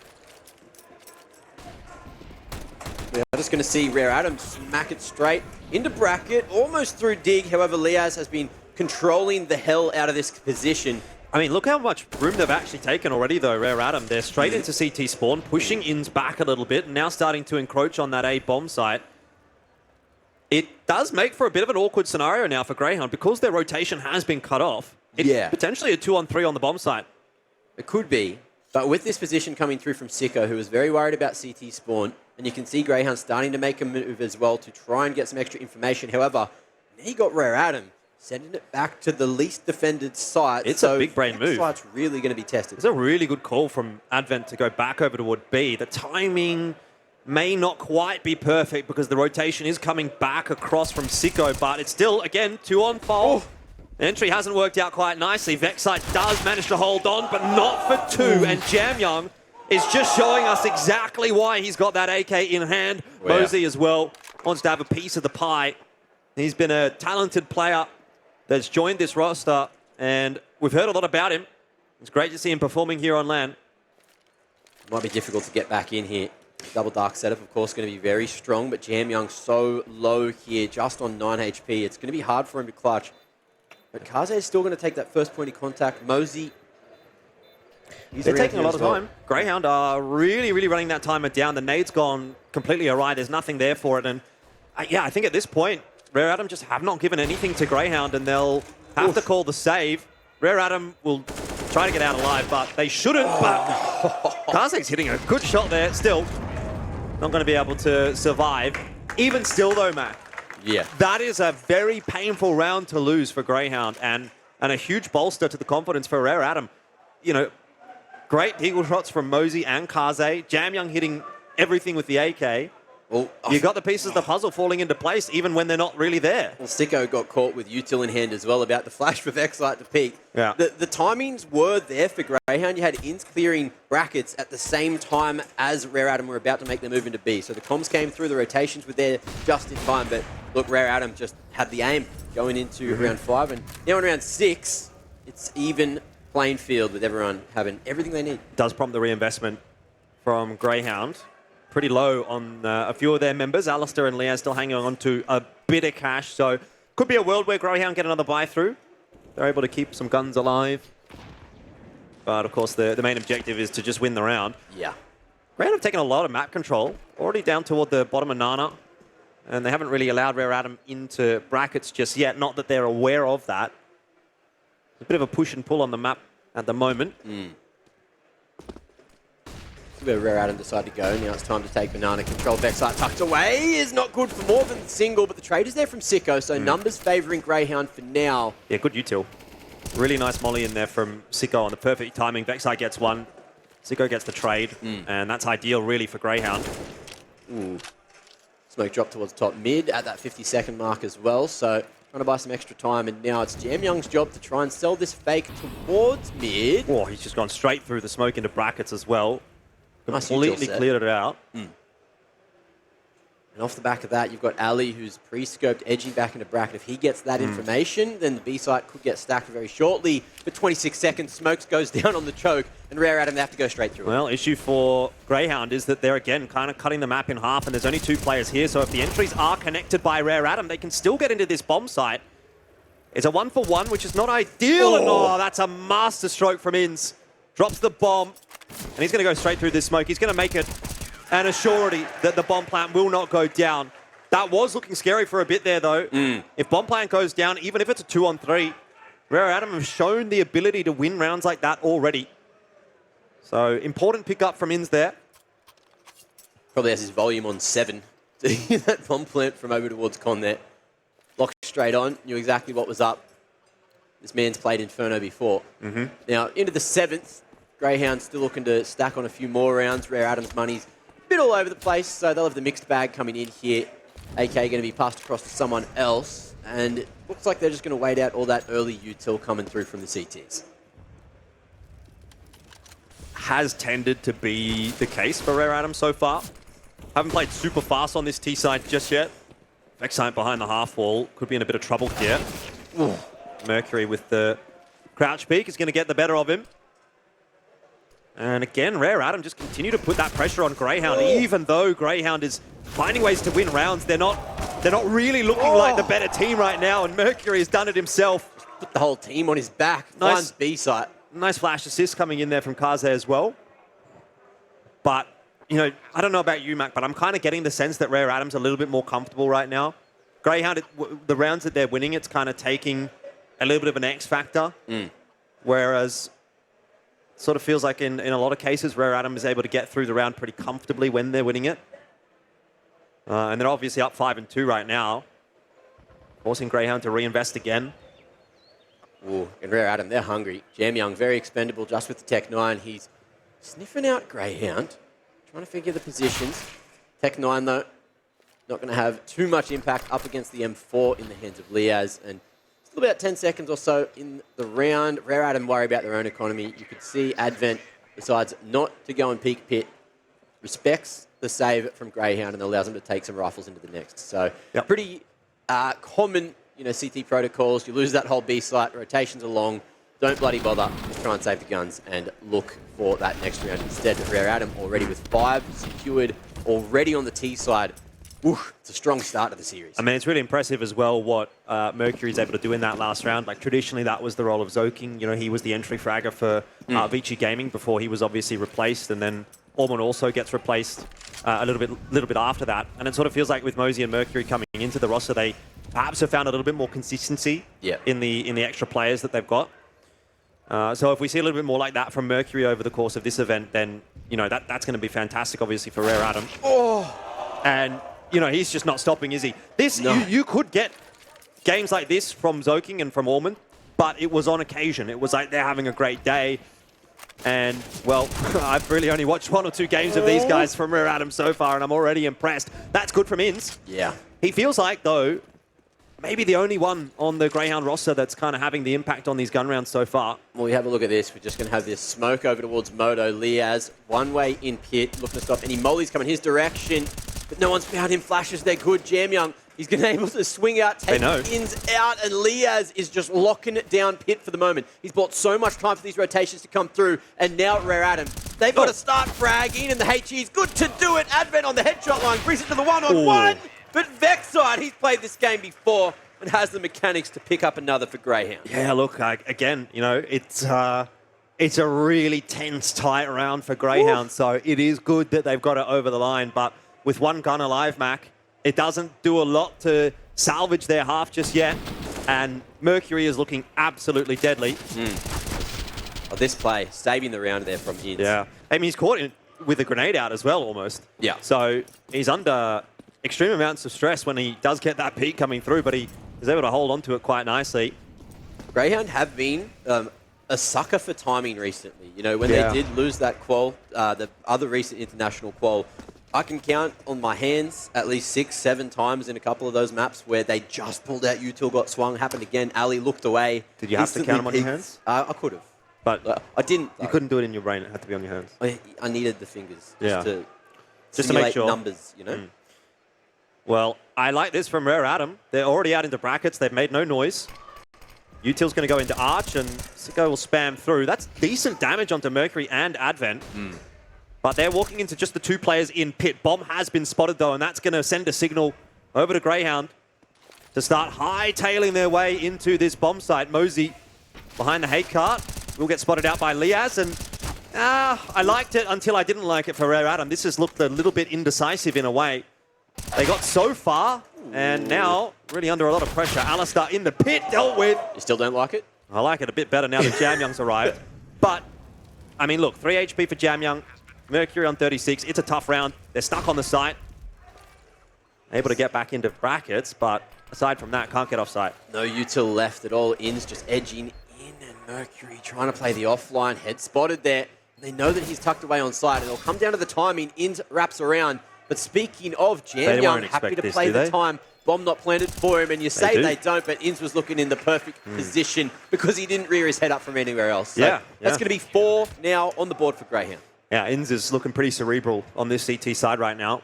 We're just going to see Rare Adam smack it straight into bracket, almost through dig. However, Liazz has been controlling the hell out of this position. I mean, look how much room they've actually taken already, though, Rare Adam. They're straight into CT spawn, pushing Inns back a little bit, and now starting to encroach on that A bomb site. It does make for a bit of an awkward scenario now for Grayhound because their rotation has been cut off. It's potentially a 2-on-3 on the bomb site. It could be, but with this position coming through from Sicko, who was very worried about CT spawn, and you can see Grayhound starting to make a move as well to try and get some extra information. However, now you got Rare Adam sending it back to the least defended site. It's a big brain move. Site's really going to be tested. It's a really good call from Advent to go back over toward B. The timing may not quite be perfect because the rotation is coming back across from Sicko, but it's still, again, 2-on-4. The entry hasn't worked out quite nicely. Vexite does manage to hold on, but not for 2. And Jamyoung is just showing us exactly why he's got that AK in hand. Moseyuh as well wants to have a piece of the pie. He's been a talented player that's joined this roster, and we've heard a lot about him. It's great to see him performing here on LAN. Might be difficult to get back in here. Double dark setup, of course, going to be very strong, but Jamyoung so low here, just on 9 HP. It's going to be hard for him to clutch. But Kaze is still going to take that first point of contact. Mosey, they're taking a lot of time. Grayhound are really, really running that timer down. The nade's gone completely awry. There's nothing there for it. And yeah, I think at this point, Rare Adam just have not given anything to Grayhound, and they'll have to call the save. Rare Adam will try to get out alive, but they shouldn't. But Kaze's hitting a good shot there. Still, not going to be able to survive. Even still, though, Mac. Yeah. That is a very painful round to lose for Grayhound, and a huge bolster to the confidence for Rare Adam. You know, great eagle shots from Mosey and Kaze. Jamyoung hitting everything with the AK. Well, you got the pieces of the puzzle falling into place even when they're not really there. Well, Sicko got caught with util in hand as well about the flash for Vexite to peak. Yeah. The timings were there for Grayhound. You had Inns clearing brackets at the same time as Rare Adam were about to make their move into B. So the comms came through, the rotations were there just in time. But look, Rare Adam just had the aim going into round 5. And now in round 6, it's even playing field with everyone having everything they need. Does prompt the reinvestment from Grayhound. Pretty low on a few of their members. aliStair and Liazz still hanging on to a bit of cash. So could be a world where Grayhound get another buy through. They're able to keep some guns alive. But of course, the main objective is to just win the round. Yeah. Grayhound have taken a lot of map control. Already down toward the bottom of Nana. And they haven't really allowed Rare Adam into brackets just yet. Not that they're aware of that. There's a bit of a push and pull on the map at the moment. Where Rare Adam decided to go. Now it's time to take banana control. Vexite tucked away is not good for more than the single, but the trade is there from Sicko, so numbers favouring Grayhound for now. Yeah, good util. Really nice molly in there from Sicko on the perfect timing. Vexite gets one. Sicko gets the trade, and that's ideal really for Grayhound. Smoke drop towards top mid at that 50-second mark as well, so trying to buy some extra time, and now it's Jamyoung's job to try and sell this fake towards mid. Oh, he's just gone straight through the smoke into brackets as well. Nice Completely cleared it out. And off the back of that, you've got Ali, who's pre-scoped, edging back into bracket. If he gets that information, then the B site could get stacked very shortly. But 26 seconds, Smokes goes down on the choke, and Rare Adam, they have to go straight through. Well, issue for Grayhound is that they're, again, kind of cutting the map in half, and there's only 2 players here, so if the entries are connected by Rare Adam, they can still get into this bomb site. It's a 1-for-1, which is not ideal, and that's a master stroke from Inns. Drops the bomb, and he's going to go straight through this smoke. He's going to make it an assurity that the bomb plant will not go down. That was looking scary for a bit there, though. If bomb plant goes down, even if it's a 2-on-3, Rare Adam have shown the ability to win rounds like that already. So, important pickup from Inns there. Probably has his volume on 7 to hear that bomb plant from over towards Con there. Locked straight on, knew exactly what was up. This man's played Inferno before. Now, into the 7th, Grayhound still looking to stack on a few more rounds. Rare Adam's money's a bit all over the place, so they'll have the mixed bag coming in here. AK going to be passed across to someone else, and it looks like they're just going to wait out all that early util coming through from the CTs. Has tended to be the case for Rare Adam so far. Haven't played super fast on this T side just yet. Vexite behind the half wall could be in a bit of trouble here. Ooh. Mercury with the crouch peek is going to get the better of him. And again, Rare Adam just continue to put that pressure on Grayhound, even though Grayhound is finding ways to win rounds. They're not really looking like the better team right now, and Mercury has done it himself. Put the whole team on his back. Finds B site. Nice flash assist coming in there from Kaze as well. But, you know, I don't know about you, Mac, but I'm kind of getting the sense that Rare Adam's a little bit more comfortable right now. Grayhound, the rounds that they're winning, it's kind of taking a little bit of an X factor. Whereas sort of feels like in a lot of cases, Rare Adam is able to get through the round pretty comfortably when they're winning it. And they're obviously up 5-2 right now, forcing Grayhound to reinvest again. Ooh, and Rare Adam, they're hungry. Jamyoung, very expendable just with the Tech-9. He's sniffing out Grayhound, trying to figure the positions. Tech-9, though, not going to have too much impact up against the M4 in the hands of Liazz. And still about 10 seconds or so in the round. Rare Adam worry about their own economy. You could see Advent decides not to go and peek pit, respects the save from Grayhound, and allows them to take some rifles into the next. So pretty common, you know, CT protocols. You lose that whole B site, rotations are long. Don't bloody bother. Just try and save the guns and look for that next round instead. Rare Adam already with 5 secured, already on the T side. Ooh, it's a strong start to the series. I mean, it's really impressive as well what Mercury's able to do in that last round. Like, traditionally, that was the role of Zoking. You know, he was the entry fragger for Vici Gaming before he was obviously replaced, and then Ormond also gets replaced a little bit after that. And it sort of feels like with Moseyuh and Mercury coming into the roster, they perhaps have found a little bit more consistency in the extra players that they've got. So if we see a little bit more like that from Mercury over the course of this event, then, you know, that's going to be fantastic, obviously, for Rare Adam. And, you know, he's just not stopping, is he? You could get games like this from Zoking and from Ormond, but it was on occasion. It was like they're having a great day. And, well, I've really only watched 1 or 2 games of these guys from Rare Adam so far, and I'm already impressed. That's good from Inns. Yeah. He feels like, though, maybe the only one on the Grayhound roster that's kind of having the impact on these gun rounds so far. Well, we have a look at this. We're just going to have this smoke over towards Moto. Liazz, one way in pit, looking to stop any mollies coming his direction. But no one's found him. Flashes, they're good. Jamyoung, he's going to be able to swing out, take Ins out, and Liazz is just locking it down pit for the moment. He's bought so much time for these rotations to come through, and now Rare Adam, they've got to start fragging, and the HE is good to do it. Advent on the headshot line, brings it to the one-on-one. But Vexite, he's played this game before and has the mechanics to pick up another for Grayhound. Yeah, look, again, you know, it's a really tense, tight round for Grayhound, so it is good that they've got it over the line, but with one gun alive, Mac, it doesn't do a lot to salvage their half just yet, and Mercury is looking absolutely deadly. Oh, this play, saving the round there from Inns. Yeah. I mean, he's caught with a grenade out as well, almost. Yeah. So he's under extreme amounts of stress when he does get that peak coming through, but he is able to hold on to it quite nicely. Grayhound have been a sucker for timing recently. You know, when they did lose that qual, the other recent international qual, I can count on my hands at least 6-7 times in a couple of those maps where they just pulled out util, got swung, happened again, Ali looked away. Did you have to count them on your hands? I could have. But I didn't. You couldn't do it in your brain, it had to be on your hands. I needed the fingers just to make sure. Numbers, you know? Well, I like this from Rare Adam. They're already out into brackets, they've made no noise. Util's going to go into Arch, and Sicko will spam through. That's decent damage onto Mercury and Advent. But they're walking into just the 2 players in pit. Bomb has been spotted, though, and that's going to send a signal over to Grayhound to start hightailing their way into this bomb site. Mosey behind the hate cart will get spotted out by Liazz, and I liked it until I didn't like it for Rare Adam. This has looked a little bit indecisive in a way. They got so far, and now really under a lot of pressure. aliStair in the pit, dealt with. You still don't like it? I like it a bit better now that Jamyoung's arrived. But, I mean, look, 3 HP for Jamyoung. Mercury on 36. It's a tough round. They're stuck on the site. Able to get back into brackets, but aside from that, can't get off site. No util left at all. Inns just edging in, and Mercury trying to play the offline. Head spotted there. They know that he's tucked away on site, and it'll come down to the timing. Inns wraps around. But speaking of They Jam Young, won't happy expect to this, play do the they? time. Bomb not planted for him, and you say do. they don't, but Inns was looking in the perfect position because he didn't rear his head up from anywhere else. So Yeah, that's yeah. going to be 4 now on the board for Grayhound. Yeah, Inns is looking pretty cerebral on this CT side right now.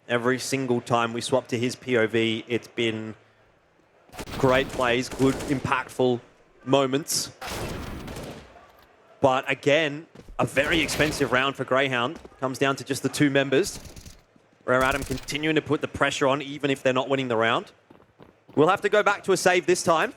Every single time we swap to his POV, it's been great plays, good, impactful moments. But again, a very expensive round for Grayhound. Comes down to just the 2 members. Rare Adam continuing to put the pressure on, even if they're not winning the round. We'll have to go back to a save this time.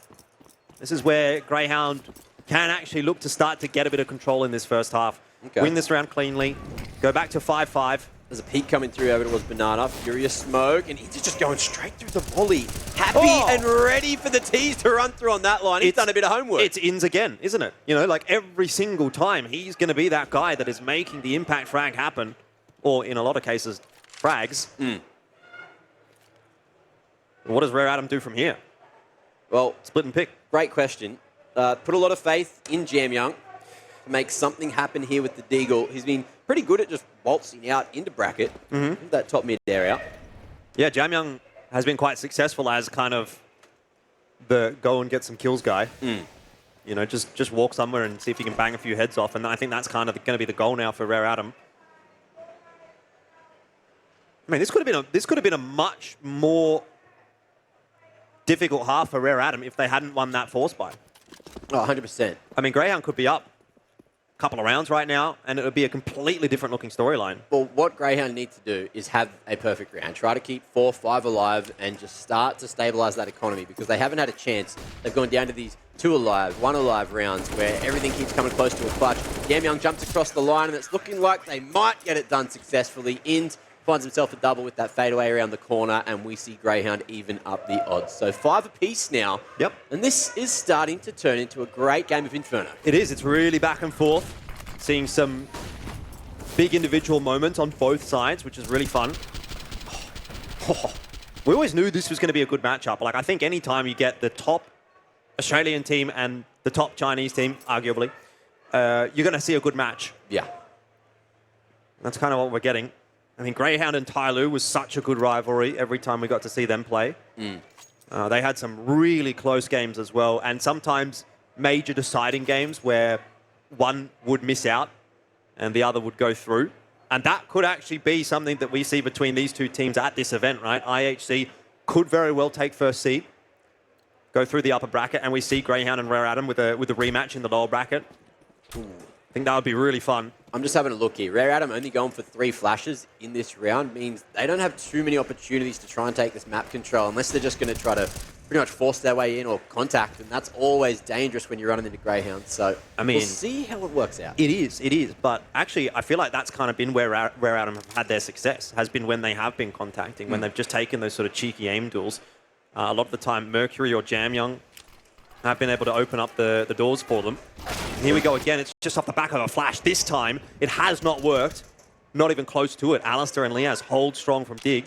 This is where Grayhound can actually look to start to get a bit of control in this first half. Okay. Win this round cleanly. Go back to 5-5. There's a peek coming through over towards Banana. Furious smoke, and he's just going straight through the volley. Happy and ready for the tees to run through on that line. He's done a bit of homework. It's Inns again, isn't it? You know, like every single time, he's going to be that guy that is making the impact frag happen. Or in a lot of cases, frags. What does Rare Adam do from here? Well, Split and pick. great question. Put a lot of faith in Jam Young to make something happen here with the Deagle. He's been pretty good at just waltzing out into bracket, that top mid area. Yeah, Jam Young has been quite successful as kind of the go and get some kills guy. You know, just walk somewhere and see if you can bang a few heads off. And I think that's kind of going to be the goal now for Rare Adam. I mean, this could have been a much more difficult half for Rare Adam if they hadn't won that force buy. Oh, 100%. I mean, Grayhound could be up a couple of rounds right now, and it would be a completely different looking storyline. Well, what Grayhound need to do is have a perfect round. Try to keep 4, 5 alive and just start to stabilize that economy because they haven't had a chance. They've gone down to these 2 alive, 1 alive rounds where everything keeps coming close to a clutch. Jam Young jumps across the line, and it's looking like they might get it done successfully. Inns finds himself a double with that fadeaway around the corner, and we see Grayhound even up the odds. So 5 apiece now. Yep. And this is starting to turn into a great game of Inferno. It is. It's really back and forth. Seeing some big individual moments on both sides, which is really fun. We always knew this was going to be a good matchup. Like, I think any time you get the top Australian team and the top Chinese team, arguably, you're going to see a good match. Yeah. That's kind of what we're getting. I mean, Grayhound and Tyloo was such a good rivalry every time we got to see them play. They had some really close games as well, and sometimes major deciding games where one would miss out and the other would go through. And that could actually be something that we see between these 2 teams at this event, right? IHC could very well take first seed, go through the upper bracket, and we see Grayhound and Rare Adam with a rematch in the lower bracket. I think that would be really fun. I'm just having a look here. Rare Adam only going for 3 flashes in this round means they don't have too many opportunities to try and take this map control unless they're just going to try to pretty much force their way in or contact, and that's always dangerous when you're running into Greyhound. So I mean, we'll see how it works out. It is. But actually, I feel like that's kind of been where Adam have had their success, has been when they have been contacting, when they've just taken those sort of cheeky aim duels. A lot of the time, Mercury or Jam Young have been able to open up the doors for them. And here we go again. It's just off the back of a flash. This time, it has not worked. Not even close to it. aliStair and Liazz hold strong from Dig.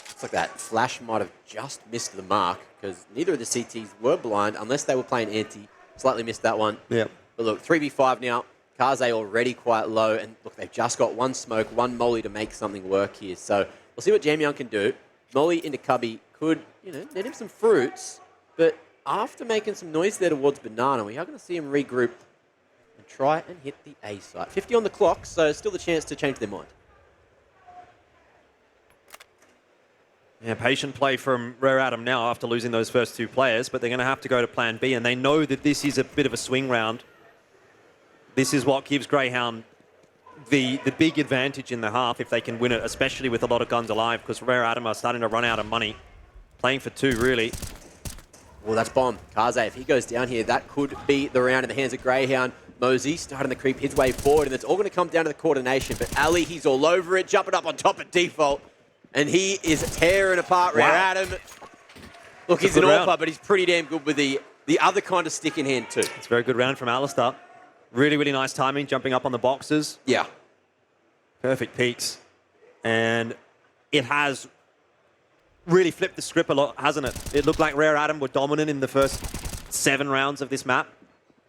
Looks like that flash might have just missed the mark because neither of the CTs were blind unless they were playing anti. Slightly missed that one. Yeah. But look, 3v5 now. Kaze already quite low. And look, they've just got 1 smoke, 1 molly to make something work here. So we'll see what Jam Young can do. Molly into Cubby could, net him some fruits. But after making some noise there towards Banana, we are going to see him regroup and try and hit the A site. 50 on the clock, so still the chance to change their mind. Yeah, patient play from Rare Adam now after losing those first 2 players, but they're going to have to go to plan B, and they know that this is a bit of a swing round. This is what gives Grayhound the big advantage in the half if they can win it, especially with a lot of guns alive, because Rare Adam are starting to run out of money. Playing for 2, really. Well, that's Bomb. Kaze, if he goes down here, that could be the round in the hands of Grayhound. Moseyuh starting to creep his way forward, and it's all going to come down to the coordination. But Ali, he's all over it, jumping up on top at default. And he is tearing apart Rare Adam. Look, he's an AWPer, but he's pretty damn good with the other kind of stick in hand, too. It's a very good round from aliStair. Really, really nice timing, jumping up on the boxes. Yeah. Perfect peaks. And it has really flipped the script a lot, hasn't it? It looked like Rare Adam were dominant in the first 7 rounds of this map.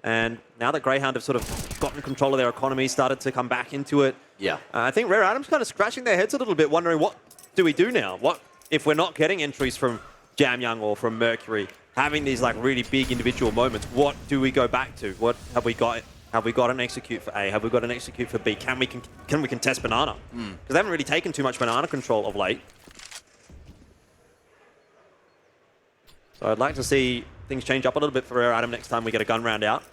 And now that Grayhound have sort of gotten control of their economy, started to come back into it. Yeah. I think Rare Adam's kind of scratching their heads a little bit, wondering what do we do now? What if we're not getting entries from Jamyoung or from Mercury, having these like really big individual moments? What do we go back to? What have we got? Have we got an execute for A? Have we got an execute for B? Can we contest banana? Because they haven't really taken too much banana control of late. So I'd like to see things change up a little bit for Rare Adam next time we get a gun round out.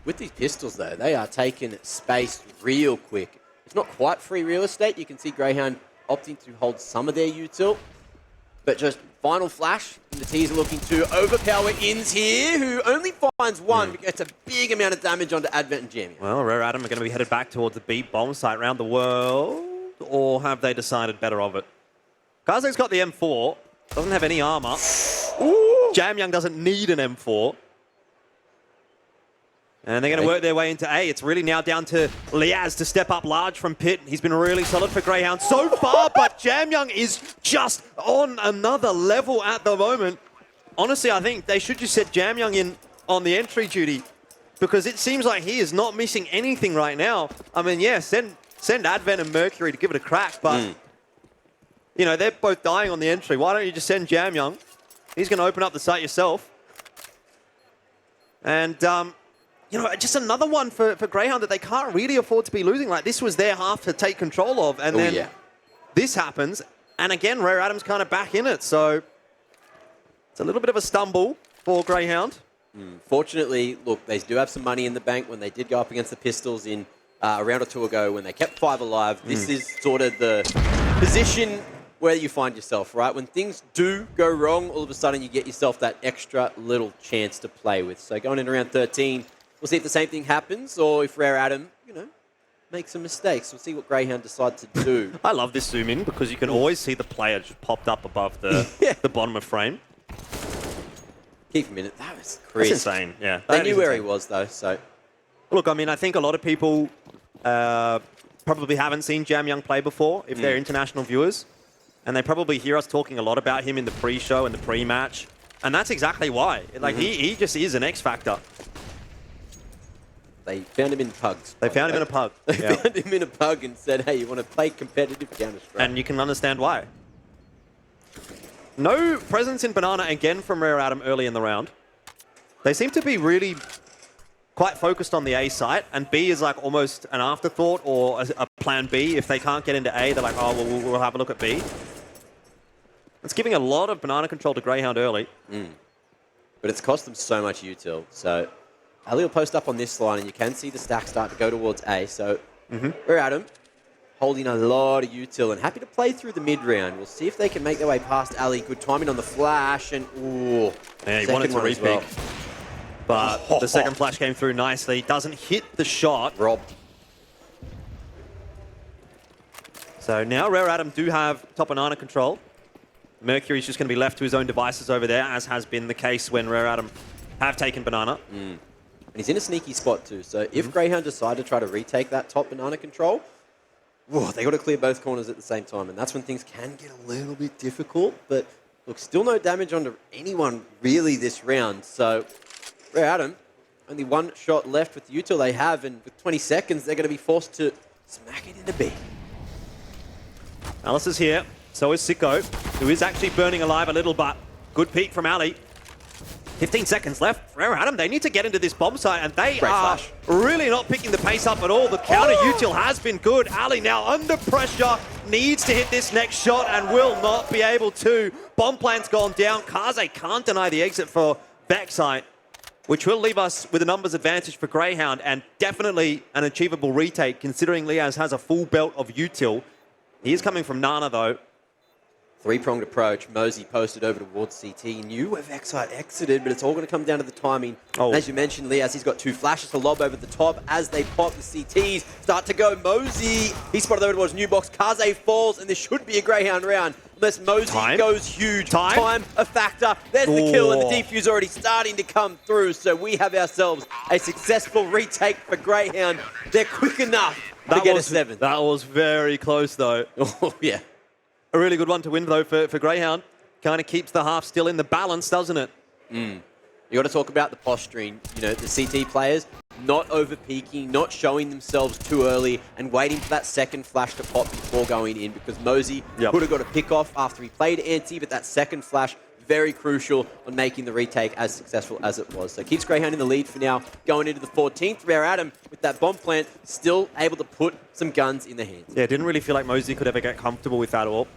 With these pistols, though, they are taking space real quick. It's not quite free real estate. You can see Grayhound opting to hold some of their util. But just final flash, and the T's are looking to overpower Ins here, who only finds one, but gets a big amount of damage onto Advent and Jamie. Well, Rare Adam are going to be headed back towards the B bomb site around the world, or have they decided better of it? Kaze's got the M4, doesn't have any armor. Ooh. Jamyoung doesn't need an M4. And they're going to work their way into A. It's really now down to Liazz to step up large from pit. He's been really solid for Grayhound so far, but Jamyoung is just on another level at the moment. Honestly, I think they should just set Jamyoung in on the entry duty, because it seems like he is not missing anything right now. I mean, yeah, send Advent and Mercury to give it a crack, but you know, they're both dying on the entry. Why don't you just send Jamyoung? He's going to open up the site yourself. And you know, just another one for Grayhound that they can't really afford to be losing. Like, this was their half to take control of, and then this happens, and again, Rare Adam's kind of back in it, so it's a little bit of a stumble for Grayhound. Fortunately, look, they do have some money in the bank when they did go up against the Pistols in a round or two ago when they kept 5 alive. This is sort of the position where you find yourself, right? When things do go wrong, all of a sudden you get yourself that extra little chance to play with. So going in around 13, we'll see if the same thing happens, or if Rare Adam, you know, makes some mistakes. We'll see what Grayhound decides to do. I love this zoom in because you can always see the player just popped up above the the bottom of frame. Keep a minute. That was crazy. That's insane. Yeah, they knew where he was though. So, look, I mean, I think a lot of people probably haven't seen Jamyoung play before if they're international viewers, and they probably hear us talking a lot about him in the pre-show and the pre-match, and that's exactly why. Like, he just is an X factor. They found him in pugs. They found him in a pug. They found him in a pug and said, hey, you want to play competitive Counter-Strike? And you can understand why. No presence in banana again from Rare Adam early in the round. They seem to be really quite focused on the A site, and B is like almost an afterthought or a plan B. If they can't get into A, they're like, oh, well, we'll have a look at B. It's giving a lot of banana control to Grayhound early. But it's cost them so much util. So Ali will post up on this line, and you can see the stack start to go towards A. So Rare Adam holding a lot of util and happy to play through the mid-round. We'll see if they can make their way past Ali. Good timing on the flash, and ooh. Yeah, he wanted to re-pick. But the second flash came through nicely. Doesn't hit the shot. Robbed. So now Rare Adam do have top banana control. Mercury's just going to be left to his own devices over there, as has been the case when Rare Adam have taken banana. And he's in a sneaky spot too. So if Grayhound decide to try to retake that top banana control, they got to clear both corners at the same time. And that's when things can get a little bit difficult. But look, still no damage onto anyone really this round. So Rare Adam, only one shot left with the util they have. And with 20 seconds, they're going to be forced to smack it into B. aliStair is here. So is Sicko, who is actually burning alive a little, but good peek from Ali. 15 seconds left. Rare Adam, they need to get into this bomb site, and they are really not picking the pace up at all. The counter util has been good. Ali now under pressure, needs to hit this next shot and will not be able to. Bomb plant's gone down. Kaze can't deny the exit for Vexite, which will leave us with a numbers advantage for Grayhound, and definitely an achievable retake considering Liazz has a full belt of util. He is coming from Nana though. Three-pronged approach. Moseyuh posted over towards CT. Knew where Vexite exited, but it's all going to come down to the timing. As you mentioned, Liazz, he's got 2 flashes to lob over the top. As they pop, the CTs start to go. Moseyuh, he spotted over towards New Box. Kaze falls, and this should be a Grayhound round. Unless Moseyuh goes huge. Time a factor. There's the kill, and the defuse already starting to come through. So we have ourselves a successful retake for Grayhound. They're quick enough to get a 7. That was very close, though. Oh, yeah. A really good one to win, though, for Grayhound. Kind of keeps the half still in the balance, doesn't it? You got to talk about the posturing. You know, the CT players, not over-peaking, not showing themselves too early, and waiting for that second flash to pop before going in, because Moseyuh could have got a pick-off after he played anti, but that second flash, very crucial on making the retake as successful as it was. So keeps Grayhound in the lead for now, going into the 14th. Rare Adam, with that bomb plant, still able to put some guns in the hands. Yeah, didn't really feel like Moseyuh could ever get comfortable with that AWP.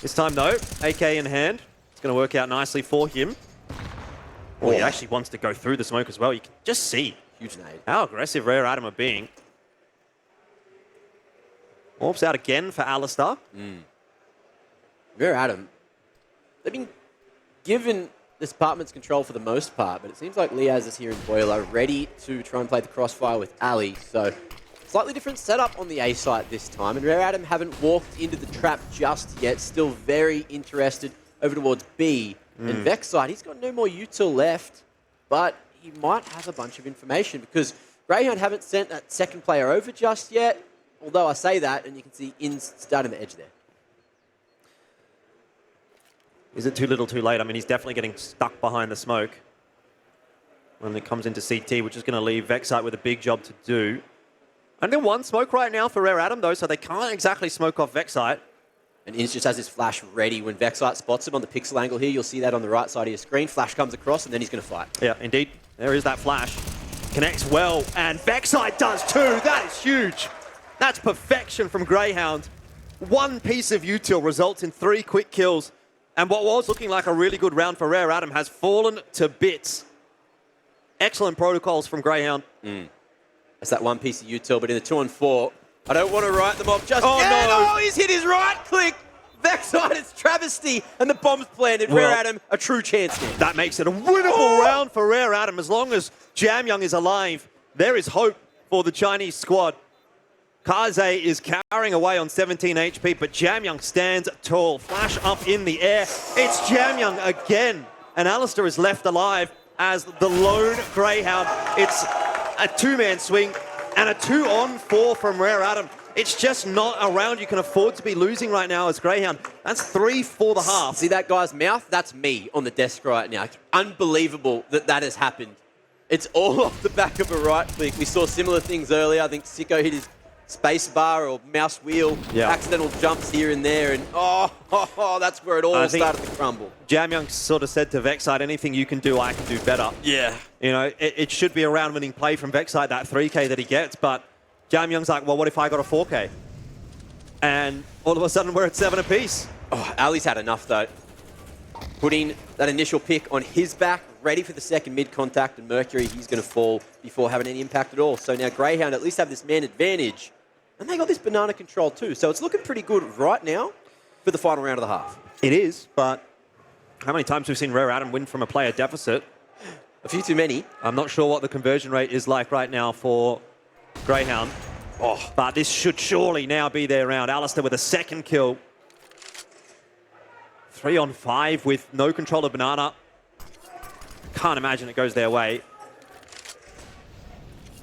This time, though, AK in hand. It's going to work out nicely for him. Oh, he actually wants to go through the smoke as well. You can just see huge nade. How aggressive Rare Adam are being. AWP's out again for aliStair. Rare Adam, they've been given this department's control for the most part, but it seems like Liazz is here in Boiler, ready to try and play the crossfire with Ali. So slightly different setup on the A site this time, and Rare Adam haven't walked into the trap just yet. Still very interested over towards B. And Vexite, he's got no more util left, but he might have a bunch of information, because Grayhound haven't sent that second player over just yet, although I say that, and you can see In's starting the edge there. Is it too little too late? I mean, he's definitely getting stuck behind the smoke when it comes into CT, which is going to leave Vexite with a big job to do. Only one smoke right now for Rare Adam, though, so they can't exactly smoke off Vexite. And Inz just has his flash ready. When Vexite spots him on the pixel angle here, you'll see that on the right side of your screen. Flash comes across, and then he's going to fight. Yeah, indeed. There is that flash. Connects well, and Vexite does too. That is huge. That's perfection from Grayhound. One piece of util results in 3 quick kills. And what was looking like a really good round for Rare Adam has fallen to bits. Excellent protocols from Grayhound. That's that one piece of util, but in the 2-on-4, I don't want to write them off just yet. No. Oh, he's hit his right click. Vexite, it's travesty, and the bomb's planted. Rare Adam, a true chance now. That makes it a winnable round for Rare Adam. As long as Jamyoung is alive, there is hope for the Chinese squad. Kaze is carrying away on 17 HP, but Jamyoung stands tall. Flash up in the air. It's Jamyoung again, and aliStair is left alive as the lone Grayhound. It's a 2-man swing and a 2-on-4 from Rare Adam. It's just not a round you can afford to be losing right now as Grayhound. That's 3 for the half. See that guy's mouth? That's me on the desk right now. It's unbelievable that that has happened. It's all off the back of a right click. We saw similar things earlier. I think Sicko hit his space bar or mouse wheel, accidental jumps here and there, and that's where it all started to crumble. Jamyoung sort of said to Vexite, anything you can do, I can do better. Yeah. You know, it should be a round-winning play from Vexite, that 3K that he gets, but Jamyoung's like, well, what if I got a 4K? And all of a sudden, we're at 7 apiece. Oh, Ali's had enough, though. Putting that initial pick on his back, ready for the second mid-contact, and Mercury, he's going to fall before having any impact at all. So now Grayhound at least have this man advantage. And they got this banana control too. So it's looking pretty good right now for the final round of the half. It is, but how many times we've seen Rare Adam win from a player deficit? A few too many. I'm not sure what the conversion rate is like right now for Grayhound. But this should surely now be their round. aliStair with a second kill. 3-on-5 with no control of banana. Can't imagine it goes their way.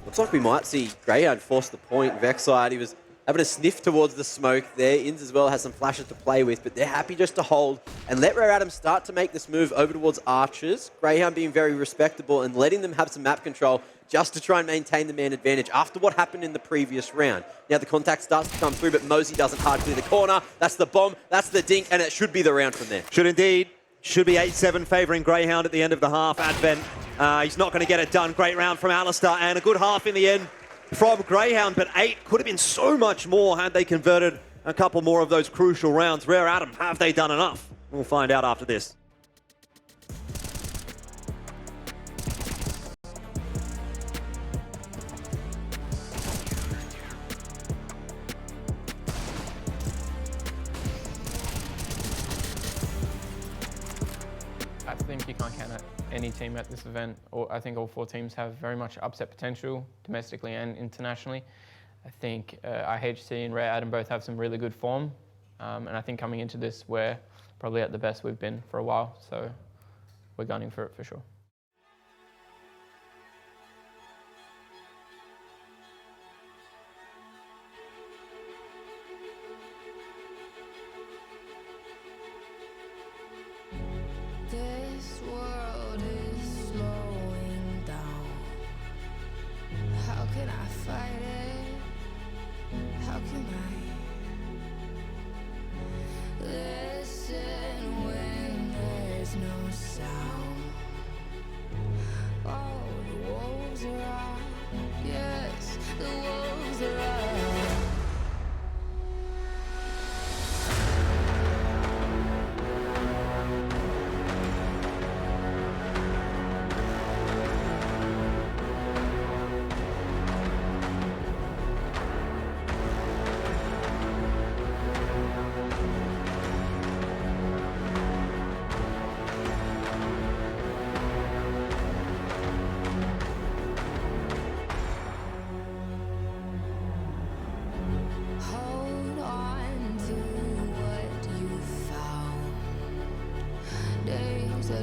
Looks like we might see Grayhound force the point. Vexite, he was having a sniff towards the smoke there. Inz as well has some flashes to play with, but they're happy just to hold and let Rare Adam start to make this move over towards Archers. Grayhound being very respectable and letting them have some map control just to try and maintain the man advantage after what happened in the previous round. Now the contact starts to come through, but Moseyuh doesn't hard clear the corner. That's the bomb, that's the dink, and it should be the round from there. Should indeed. Should be 8-7 favouring Grayhound at the end of the half. Advent, he's not going to get it done. Great round from aliStair, and a good half in the end from Grayhound, but 8 could have been so much more had they converted a couple more of those crucial rounds. Rare Adam, have they done enough? We'll find out after this. I think you can't count out any team at this event. I think all 4 teams have very much upset potential, domestically and internationally. I think IHC and Rare Adam both have some really good form. And I think coming into this, we're probably at the best we've been for a while. So we're gunning for it for sure. This world is slowing down.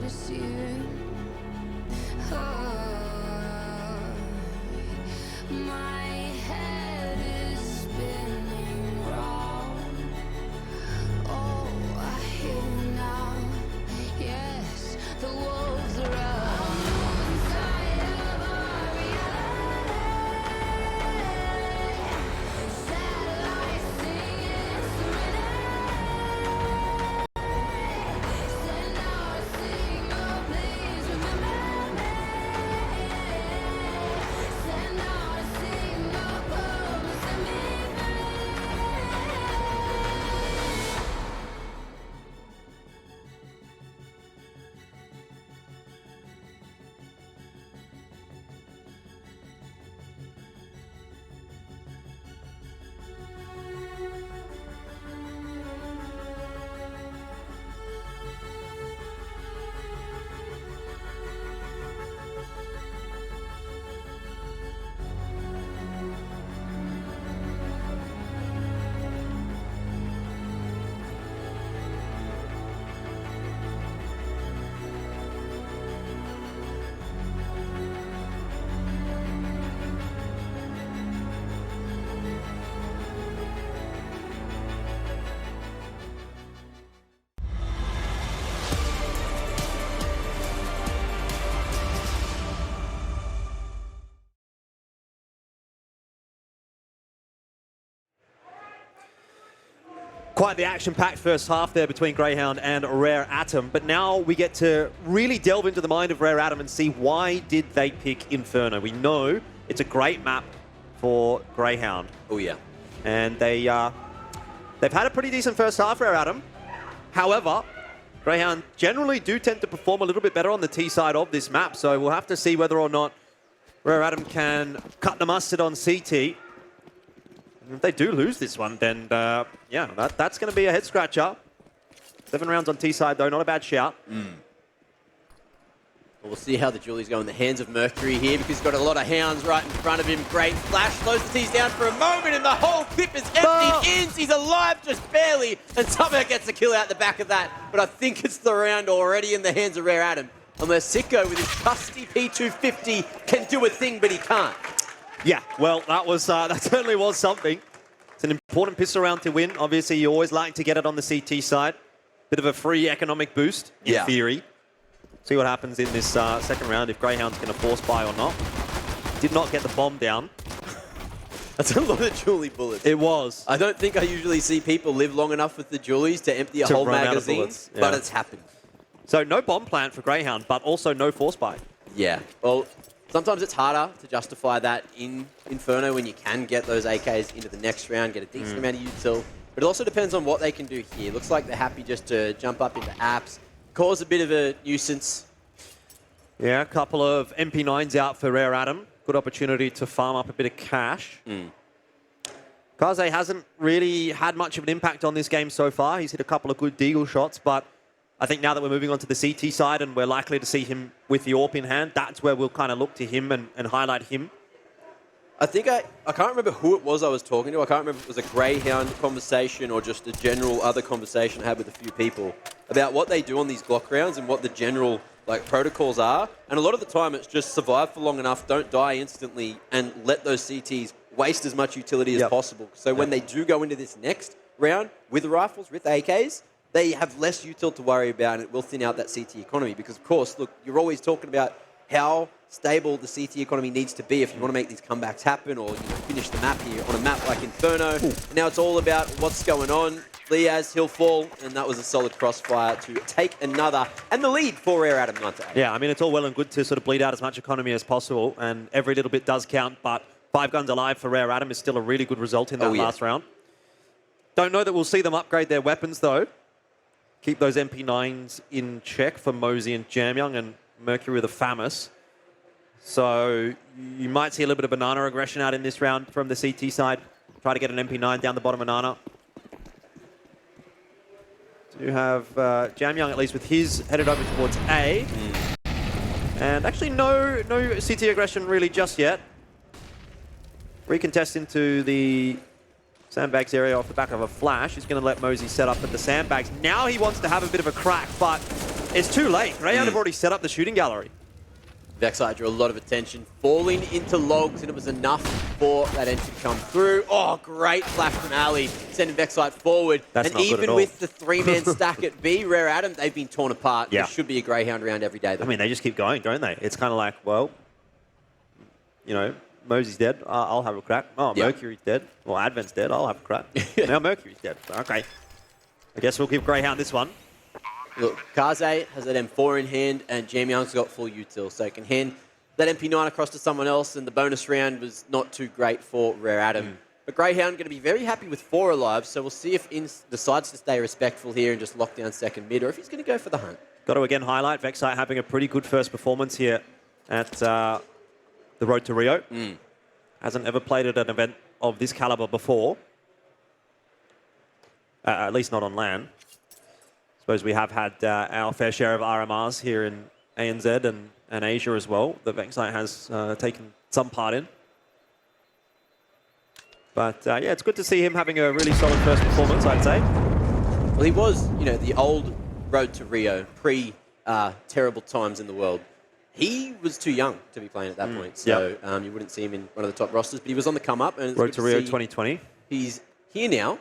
deceiving. My head is spinning round. Oh, I hear you now. Yes, the wolves are out inside of our reality. Satellites singing serenity. Send out a signal, please remember me. Send out a signal, promise me free. Quite the action-packed first half there between Grayhound and Rare Atom, but now we get to really delve into the mind of Rare Atom and see why did they pick Inferno. We know it's a great map for Grayhound. Oh, yeah. And they've had a pretty decent first half, Rare Atom. However, Grayhound generally do tend to perform a little bit better on the T side of this map, so we'll have to see whether or not Rare Atom can cut the mustard on CT. If they do lose this one, then yeah, that's going to be a head scratcher. 7 rounds on T side, though, not a bad shout. Well, we'll see how the Julie's go in the hands of Mercury here because he's got a lot of hounds right in front of him. Great flash, slows the T's down for a moment, and the whole clip is empty. Ins, he's alive just barely, and somehow gets a kill out the back of that. But I think it's the round already in the hands of Rare Atom. Unless Sicko with his trusty P250 can do a thing, but he can't. Yeah, well, that certainly was something. It's an important pistol round to win. Obviously, you always like to get it on the CT side. Bit of a free economic boost, in theory. See what happens in this second round, if Grayhound's going to force buy or not. Did not get the bomb down. That's a lot of Julie bullets. It was. I don't think I usually see people live long enough with the Julies to empty a whole magazine, but it's happened. So no bomb plant for Grayhound, but also no force buy. Yeah, well, sometimes it's harder to justify that in Inferno when you can get those AKs into the next round, get a decent amount of util. But it also depends on what they can do here. Looks like they're happy just to jump up into apps, cause a bit of a nuisance. Yeah, a couple of MP9s out for Rare Atom. Good opportunity to farm up a bit of cash. Kaze hasn't really had much of an impact on this game so far. He's hit a couple of good deagle shots, but I think now that we're moving on to the CT side and we're likely to see him with the AWP in hand, that's where we'll kind of look to him and highlight him. I think I can't remember who it was I was talking to. I can't remember if it was a Grayhound conversation or just a general other conversation I had with a few people about what they do on these Glock rounds and what the general protocols are. And a lot of the time it's just survive for long enough, don't die instantly, and let those CTs waste as much utility as possible. So when they do go into this next round with rifles, with AKs, they have less util to worry about, and it will thin out that CT economy. Because, of course, look, you're always talking about how stable the CT economy needs to be if you want to make these comebacks happen or finish the map here on a map like Inferno. Now it's all about what's going on. Liazz, he'll fall, and that was a solid crossfire to take another. And the lead for Rare Atom 9-8. Yeah, I mean, it's all well and good to sort of bleed out as much economy as possible, and every little bit does count, but 5 guns alive for Rare Atom is still a really good result in that last round. Don't know that we'll see them upgrade their weapons, though. Keep those MP9s in check for Moseyuh and Jamyoung, and Mercury with a FAMAS. So you might see a little bit of banana aggression out in this round from the CT side. Try to get an MP9 down the bottom of Nana. Do have Jamyoung, at least with his headed over towards A. And actually no CT aggression really just yet. Recontest into the sandbags area off the back of a flash. He's going to let Moseyuh set up at the sandbags. Now he wants to have a bit of a crack, but It's too late. Grayhound have already set up the shooting gallery. Vexite drew a lot of attention, falling into logs, and it was enough for that entry to come through. Oh, great flash from Ali, sending Vexite forward. That's and not good at even all. with the three-man stack at B, Rare Adam, they've been torn apart. Yeah. There should be a Grayhound round every day. I mean, they just keep going, don't they? It's kind of like, well, you know, Mosey's dead. I'll have a crack. Oh, Yeah. Mercury's dead. Well, Advent's dead. I'll have a crack. Now Mercury's dead. Okay. I guess we'll give Grayhound this one. Look, Kaze has that M4 in hand, and Jamyoung's got full util, so can hand that MP9 across to someone else, and the bonus round was not too great for Rare Adam. But Grayhound going to be very happy with 4 alive, so we'll see if Inns decides to stay respectful here and just lock down second mid, or if he's going to go for the hunt. Got to again highlight Vexite having a pretty good first performance here at the Road to Rio. Hasn't ever played at an event of this caliber before. At least not on LAN. Suppose we have had our fair share of RMRs here in ANZ and Asia as well, that Vexite has taken some part in. But yeah, it's good to see him having a really solid first performance, I'd say. Well, he was, you know, the old Road to Rio, pre-terrible times in the world. He was too young to be playing at that point, so you wouldn't see him in one of the top rosters, but he was on the come-up. And Road to Rio 2020. He's here now,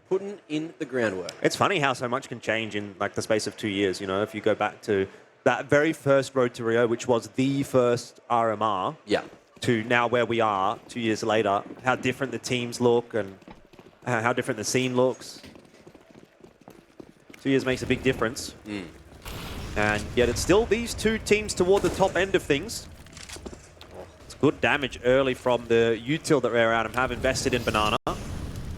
putting in the groundwork. It's funny how so much can change in like the space of 2 years, you know, if you go back to that very first Road to Rio, which was the first RMR, to now where we are 2 years later, how different the teams look and how different the scene looks. 2 years makes a big difference. And yet it's still these two teams toward the top end of things. It's good damage early from the util that Rare Adam have invested in Banana.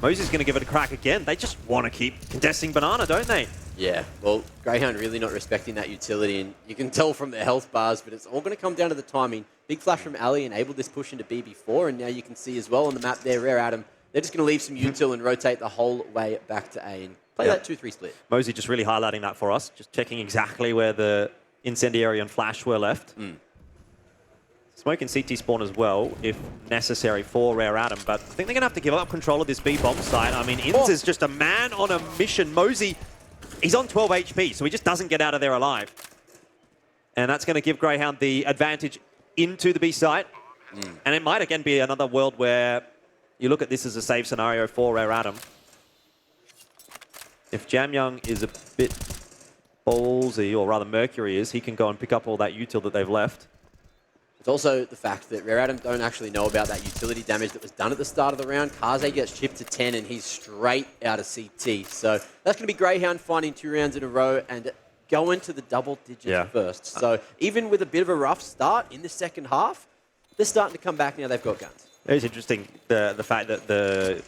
Moseyuh's going to give it a crack again. They just want to keep contesting Banana, don't they? Yeah, well, Grayhound really not respecting that utility, and you can tell from their health bars, but it's all going to come down to the timing. Big flash from Ali enabled this push into B before, and now you can see as well on the map there, Rare Adam, they're just going to leave some util and rotate the whole way back to A and play that 2-3 split. Moseyuh just really highlighting that for us, just checking exactly where the incendiary and flash were left. Smoke and CT spawn as well, if necessary for Rare Adam, but I think they're going to have to give up control of this B bomb site. I mean, Inns is just a man on a mission. Moseyuh, he's on 12 HP, so he just doesn't get out of there alive. And that's going to give Grayhound the advantage into the B site. And it might again be another world where you look at this as a safe scenario for Rare Adam. If Jamyoung is a bit ballsy, or rather Mercury is, he can go and pick up all that util that they've left. It's also the fact that Rare Adam don't actually know about that utility damage that was done at the start of the round. Kaze gets chipped to 10 and he's straight out of CT. So that's going to be Grayhound finding 2 rounds in a row and going to the double digits first. So even with a bit of a rough start in the second half, they're starting to come back now they've got guns. It's interesting, the fact that the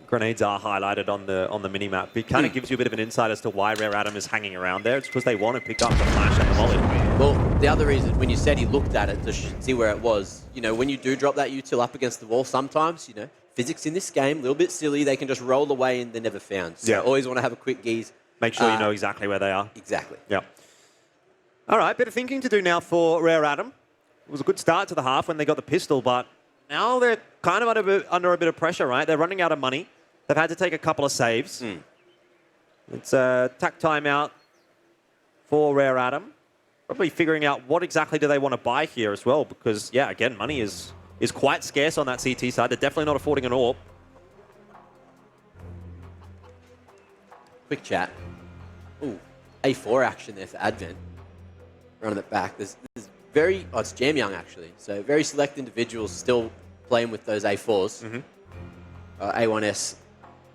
grenades are highlighted on the mini-map. It kind of gives you a bit of an insight as to why Rare Adam is hanging around there. It's because they want to pick up the flash and the volley. Well, the other reason, when you said he looked at it to see where it was, you know, when you do drop that util up against the wall, sometimes, you know, physics in this game, a little bit silly, they can just roll away and they're never found. So always want to have a quick gaze. Make sure you know exactly where they are. Exactly. Yeah. All right, bit of thinking to do now for Rare Adam. It was a good start to the half when they got the pistol, but now they're kind of under a bit of pressure, right? They're running out of money. They've had to take a couple of saves. It's a tack timeout for Rare Adam. Probably figuring out what exactly do they want to buy here as well, because, yeah, again, money is quite scarce on that CT side. They're definitely not affording an AWP. Quick chat. Ooh, A4 action there for Advent. Running it back. There's very... Oh, it's Jamyoung, actually. So very select individuals still playing with those A4s. A1S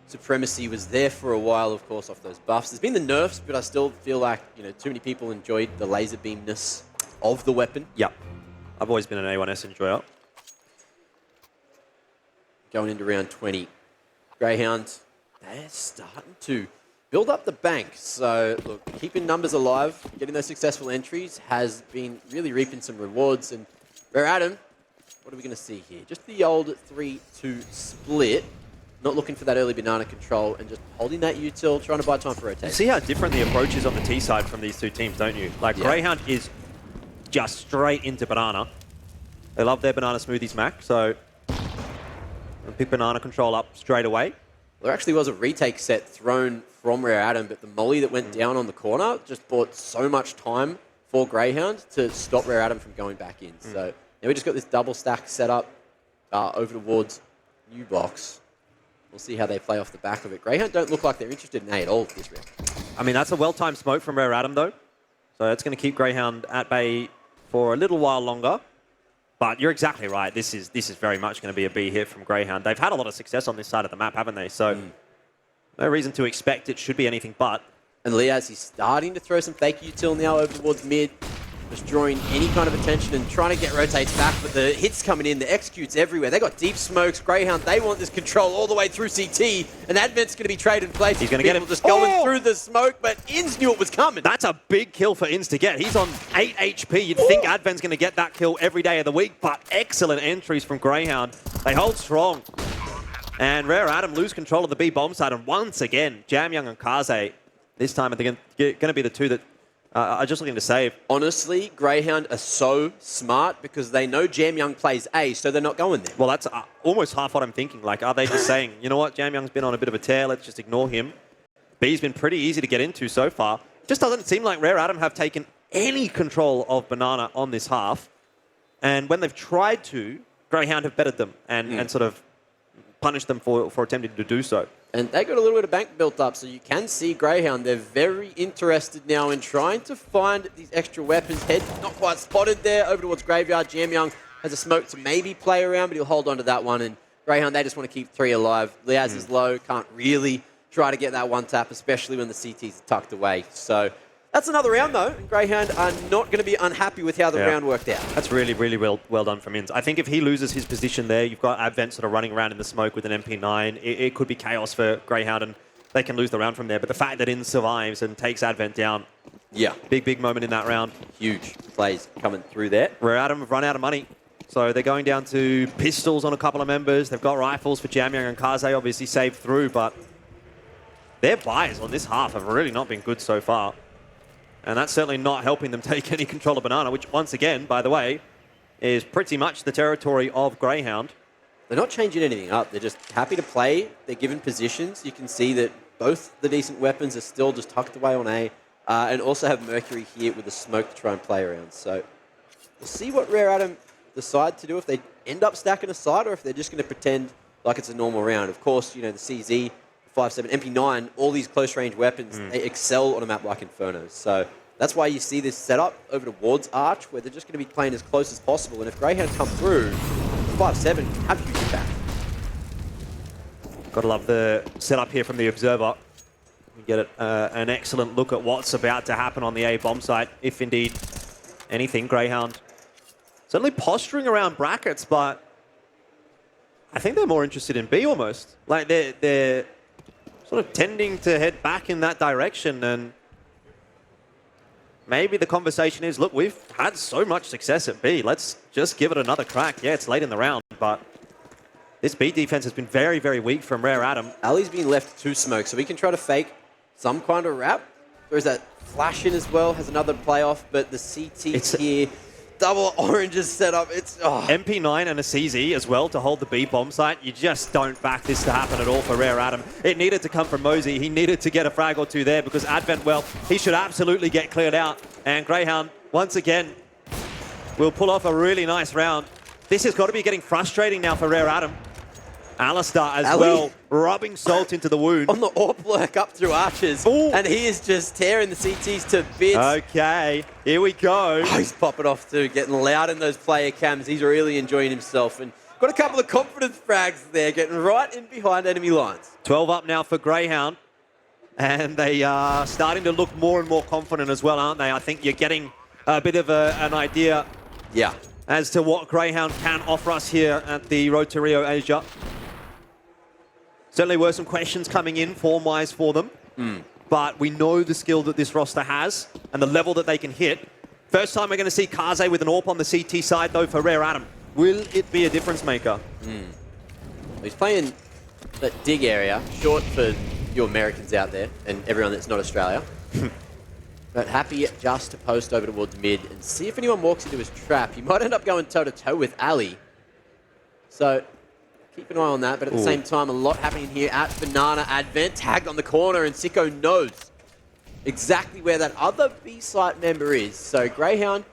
supremacy was there for a while, of course, off those buffs. There's been the nerfs, but I still feel like, you know, too many people enjoyed the laser beamness of the weapon. Yep. I've always been an A1S enjoyer. Going into round 20. Greyhound, they're starting to build up the bank. So, look, keeping numbers alive, getting those successful entries has been really reaping some rewards. And Rare Adam, what are we going to see here? Just the old 3-2 split. Not looking for that early banana control and just holding that util, trying to buy time for rotation. You see how different the approach is on the T side from these two teams, don't you? Like, Greyhound is just straight into banana. They love their banana smoothies, Mac, so they'll pick banana control up straight away. There actually was a retake set thrown from Rare Adam, but the molly that went down on the corner just bought so much time for Grayhound to stop Rare Adam from going back in. So now we just got this double stack set up over towards New Box. We'll see how they play off the back of it. Grayhound don't look like they're interested in A at all this round. I mean, that's a well-timed smoke from Rare Adam, though. So that's going to keep Grayhound at bay for a little while longer. But you're exactly right. This is very much going to be a B hit from Grayhound. They've had a lot of success on this side of the map, haven't they? So no reason to expect it should be anything but. And Liazz, he's starting to throw some fake util now over towards mid, just drawing any kind of attention and trying to get rotates back, but the hits coming in, the executes everywhere. They got deep smokes. Grayhound, they want this control all the way through CT, and Advent's going to be traded in place. He's going to get him. Just going through the smoke, but Inns knew it was coming. That's a big kill for Inns to get. He's on 8 HP. You'd think Advent's going to get that kill every day of the week, but excellent entries from Grayhound. They hold strong. And Rare Adam lose control of the B bomb side, and once again, Jamyoung and Kaze, this time they're going to be the two that are just looking to save. Honestly, Grayhound are so smart because they know Jamyoung plays A, so they're not going there. Well, that's almost half what I'm thinking. Like, are they just saying, you know what, Jamyoung's been on a bit of a tear, let's just ignore him. B's been pretty easy to get into so far. Just doesn't seem like Rare Adam have taken any control of Banana on this half. And when they've tried to, Grayhound have bettered them and sort of punished them for attempting to do so. And they got a little bit of bank built up, so you can see Grayhound. They're very interested now in trying to find these extra weapons. Head not quite spotted there over towards Graveyard. Jamyoung has a smoke to maybe play around, but he'll hold on to that one. And Grayhound, they just want to keep 3 alive. Liazz is low, can't really try to get that one tap, especially when the CTs are tucked away. So that's another round, though. And Grayhound are not going to be unhappy with how the round worked out. That's really, really well done from Inns. I think if he loses his position there, you've got Advent sort of running around in the smoke with an MP9. It could be chaos for Grayhound, and they can lose the round from there. But the fact that Inns survives and takes Advent down, big moment in that round. Huge plays coming through there. Rare Adam have run out of money. So they're going down to pistols on a couple of members. They've got rifles for Jamyoung and Kaze, obviously saved through, but their buys on this half have really not been good so far. And that's certainly not helping them take any control of Banana, which once again, by the way, is pretty much the territory of Grayhound. They're not changing anything up. They're just happy to play. They're given positions. You can see that both the decent weapons are still just tucked away on A, and also have Mercury here with the smoke to try and play around. So we'll see what Rare Adam decide to do, if they end up stacking a side or if they're just going to pretend like it's a normal round. Of course, you know, the CZ, 5.7, MP9, all these close-range weapons, they excel on a map like Inferno. So that's why you see this setup over towards Arch, where they're just going to be playing as close as possible. And if Grayhound come through, 5.7 have huge impact. Gotta love the setup here from the Observer. We get an excellent look at what's about to happen on the A bomb site, if indeed anything. Grayhound certainly posturing around brackets, but I think they're more interested in B almost. Like they're sort of tending to head back in that direction, and maybe the conversation is, look, we've had so much success at B. Let's just give it another crack. Yeah, it's late in the round, but this B defense has been very, very weak from Rare Adam. Ali's been left 2 smokes, so we can try to fake some kind of wrap. There's that flash in as well, has another playoff, but the CT here, double oranges set up. It's MP9 and a CZ as well to hold the B bomb site. You just don't back this to happen at all for Rare Adam. It needed to come from Moseyuh. He needed to get a frag or two there because Advent, well, he should absolutely get cleared out. And Grayhound, once again, will pull off a really nice round. This has got to be getting frustrating now for Rare Adam. aliStair as well, rubbing salt into the wound. On the AWP lurk up through Archers, and he is just tearing the CTs to bits. Okay, here we go. Oh, he's popping off too, getting loud in those player cams. He's really enjoying himself, and got a couple of confidence frags there, getting right in behind enemy lines. 12 up now for Grayhound, and they are starting to look more and more confident as well, aren't they? I think you're getting a bit of an idea as to what Grayhound can offer us here at the Road to Rio Asia. Certainly were some questions coming in form-wise for them, but we know the skill that this roster has and the level that they can hit. First time we're going to see Kaze with an AWP on the CT side, though, for Rare Adam. Will it be a difference maker? He's playing that dig area, short for you Americans out there and everyone that's not Australia. But happy just to post over towards mid and see if anyone walks into his trap. He might end up going toe-to-toe with Ali. So keep an eye on that. But at the same time, a lot happening here at Banana. Advent tagged on the corner, and Sicko knows exactly where that other B-site member is. So Grayhound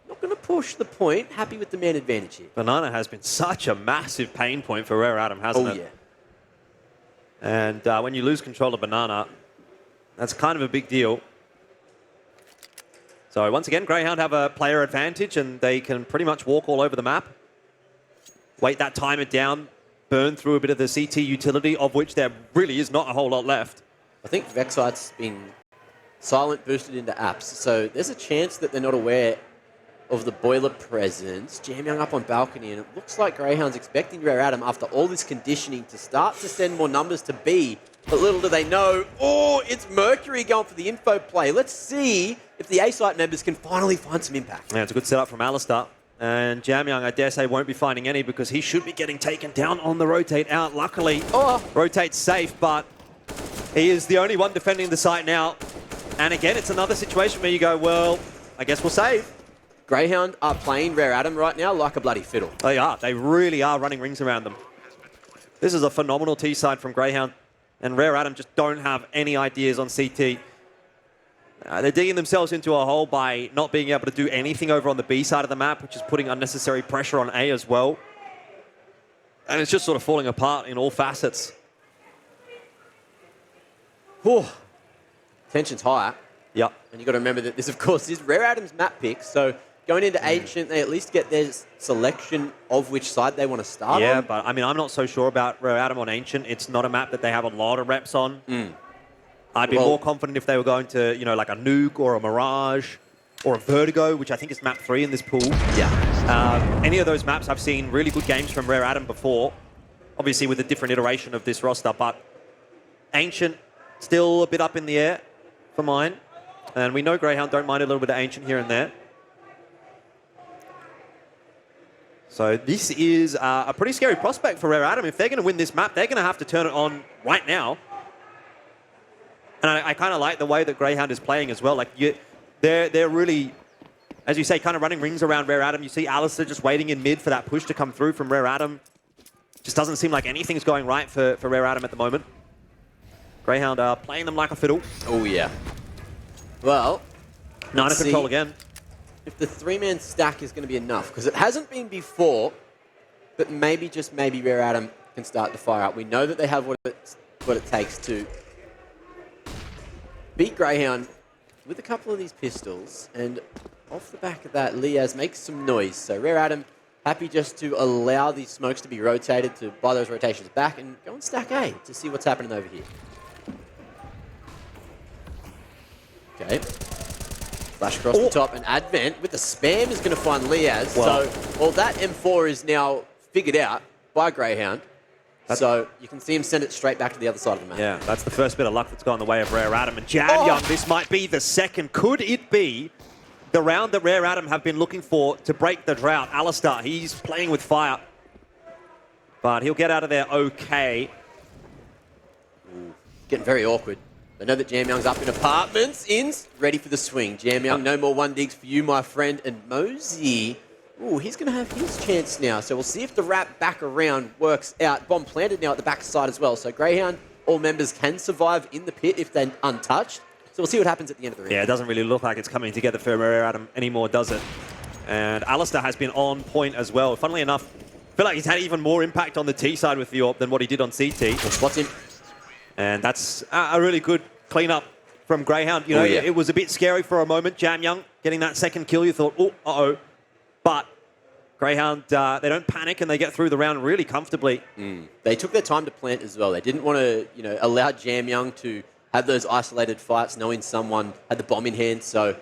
not going to push the point. Happy with the man advantage here. Banana has been such a massive pain point for Rare Adam, hasn't it? Yeah. And when you lose control of Banana, that's kind of a big deal. So once again, Grayhound have a player advantage, and they can pretty much walk all over the map. Wait that timer down, burn through a bit of the CT utility, of which there really is not a whole lot left. I think Vexite's been silent boosted into apps, so there's a chance that they're not aware of the boiler presence. Jamyoung up on balcony, and it looks like Greyhound's expecting Rare Adam after all this conditioning to start to send more numbers to B. But little do they know, it's Mercury going for the info play. Let's see if the A-site members can finally find some impact. Yeah, it's a good setup from aliStair. And Jamyoung, I dare say, won't be finding any because he should be getting taken down on the rotate out. Luckily, rotate's safe, but he is the only one defending the site now. And again, it's another situation where you go, well, I guess we'll save. Greyhound are playing Rare Adam right now like a bloody fiddle. They are. They really are running rings around them. This is a phenomenal T-side from Greyhound. And Rare Adam just don't have any ideas on CT. They're digging themselves into a hole by not being able to do anything over on the B side of the map, which is putting unnecessary pressure on A as well. And it's just sort of falling apart in all facets. Whew. Tension's higher. Yep. And you've got to remember that this, of course, is Rare Adam's map pick. So going into Ancient, they at least get their selection of which side they want to start on. Yeah, but I mean, I'm not so sure about Rare Adam on Ancient. It's not a map that they have a lot of reps on. I'd be more confident if they were going to, you know, like a Nuke or a Mirage or a Vertigo, which I think is map 3 in this pool. Yeah. Any of those maps, I've seen really good games from Rare Adam before, obviously with a different iteration of this roster, but Ancient, still a bit up in the air for mine. And we know Greyhound don't mind a little bit of Ancient here and there. So this is a pretty scary prospect for Rare Adam. If they're going to win this map, they're going to have to turn it on right now. And I kind of like the way that Greyhound is playing as well. Like they're really, as you say, kind of running rings around Rare Adam. You see aliStair just waiting in mid for that push to come through from Rare Adam. Just doesn't seem like anything's going right for Rare Adam at the moment. Greyhound are playing them like a fiddle. Oh, yeah. Well, Nine of control again. If the 3-man stack is going to be enough, because it hasn't been before, but maybe, just maybe, Rare Adam can start to fire up. We know that they have what it takes to beat Greyhound with a couple of these pistols, and off the back of that, Liazz makes some noise. So Rare Adam happy just to allow these smokes to be rotated, to buy those rotations back, and go and stack A to see what's happening over here. Okay. Flash across the top, and Advent with the spam is going to find Liazz. Wow. So, that M4 is now figured out by Greyhound. So you can see him send it straight back to the other side of the map. Yeah, that's the first bit of luck that's gone the way of Rare Adam. And Jamyoung, this might be the second. Could it be the round that Rare Adam have been looking for to break the drought? aliStair, he's playing with fire. But he'll get out of there okay. Getting very awkward. I know that Jamyoung's up in apartments. Ready for the swing. Jamyoung, no more one digs for you, my friend. And Moseyuh, he's going to have his chance now. So we'll see if the wrap back around works out. Bomb planted now at the back side as well. So Greyhound, all members can survive in the pit if they're untouched. So we'll see what happens at the end of the round. Yeah, it doesn't really look like it's coming together for Rare Adam anymore, does it? And aliStair has been on point as well. Funnily enough, I feel like he's had even more impact on the T side with the AWP than what he did on CT. Spots him. And that's a really good cleanup from Greyhound. You know, it was a bit scary for a moment. Jamyoung getting that second kill. You thought, uh-oh. But Greyhound, they don't panic and they get through the round really comfortably. They took their time to plant as well. They didn't want to, allow Jamyoung to have those isolated fights, knowing someone had the bomb in hand. So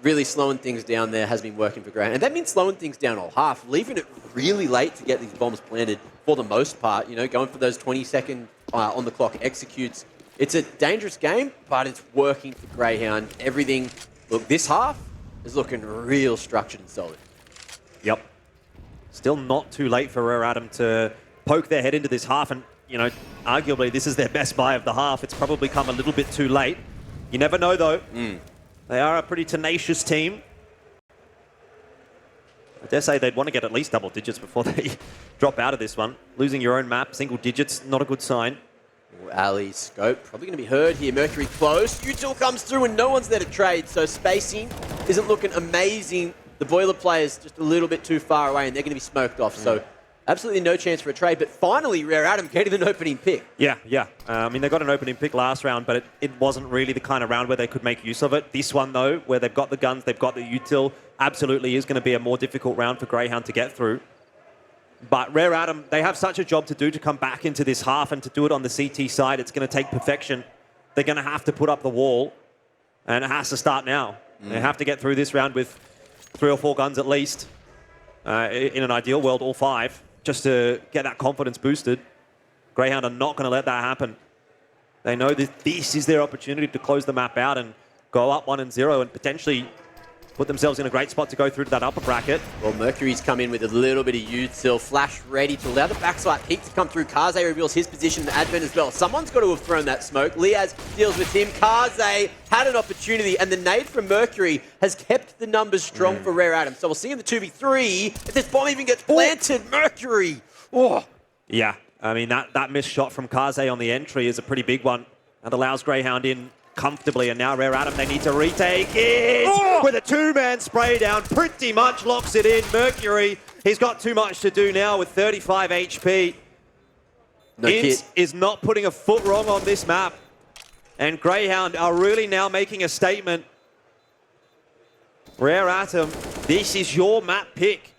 really slowing things down there has been working for Greyhound. And that means slowing things down all half, leaving it really late to get these bombs planted for the most part. Going for those 20-second on the clock executes. It's a dangerous game, but it's working for Greyhound. Everything, look, this half is looking real structured and solid. Yep. Still not too late for Rare Adam to poke their head into this half. And, arguably this is their best buy of the half. It's probably come a little bit too late. You never know, though. They are a pretty tenacious team. I dare say they'd want to get at least double digits before they drop out of this one. Losing your own map, single digits, not a good sign. Ali scope probably going to be heard here. Mercury close. Util comes through and no one's there to trade. So spacing isn't looking amazing. The boiler player's just a little bit too far away and they're going to be smoked off. So absolutely no chance for a trade. But finally, Rare Adam getting an opening pick. Yeah. I mean, they got an opening pick last round, but it wasn't really the kind of round where they could make use of it. This one, though, where they've got the guns, they've got the util, absolutely is going to be a more difficult round for Grayhound to get through. But Rare Adam, they have such a job to do to come back into this half and to do it on the CT side. It's going to take perfection. They're going to have to put up the wall, and it has to start now. They have to get through this round with 3 or 4 guns at least. In an ideal world, all 5, just to get that confidence boosted. Grayhound are not going to let that happen. They know that this is their opportunity to close the map out and go up 1-0 and potentially put themselves in a great spot to go through to that upper bracket. Well, Mercury's come in with a little bit of util. Flash ready to allow the backside peak to come through. Kaze reveals his position in the advent as well. Someone's got to have thrown that smoke. Liazz deals with him. Kaze had an opportunity, and the nade from Mercury has kept the numbers strong for Rare Adam. So we'll see in the 2v3 if this bomb even gets planted. Mercury! Oh. Yeah, I mean, that missed shot from Kaze on the entry is a pretty big one. That allows Grayhound in comfortably, and now Rare Adam, they need to retake it with a 2-man spray down. Pretty much locks it in. Mercury, he's got too much to do now with 35 HP. Ince is not putting a foot wrong on this map. And Grayhound are really now making a statement. Rare Atom, this is your map pick.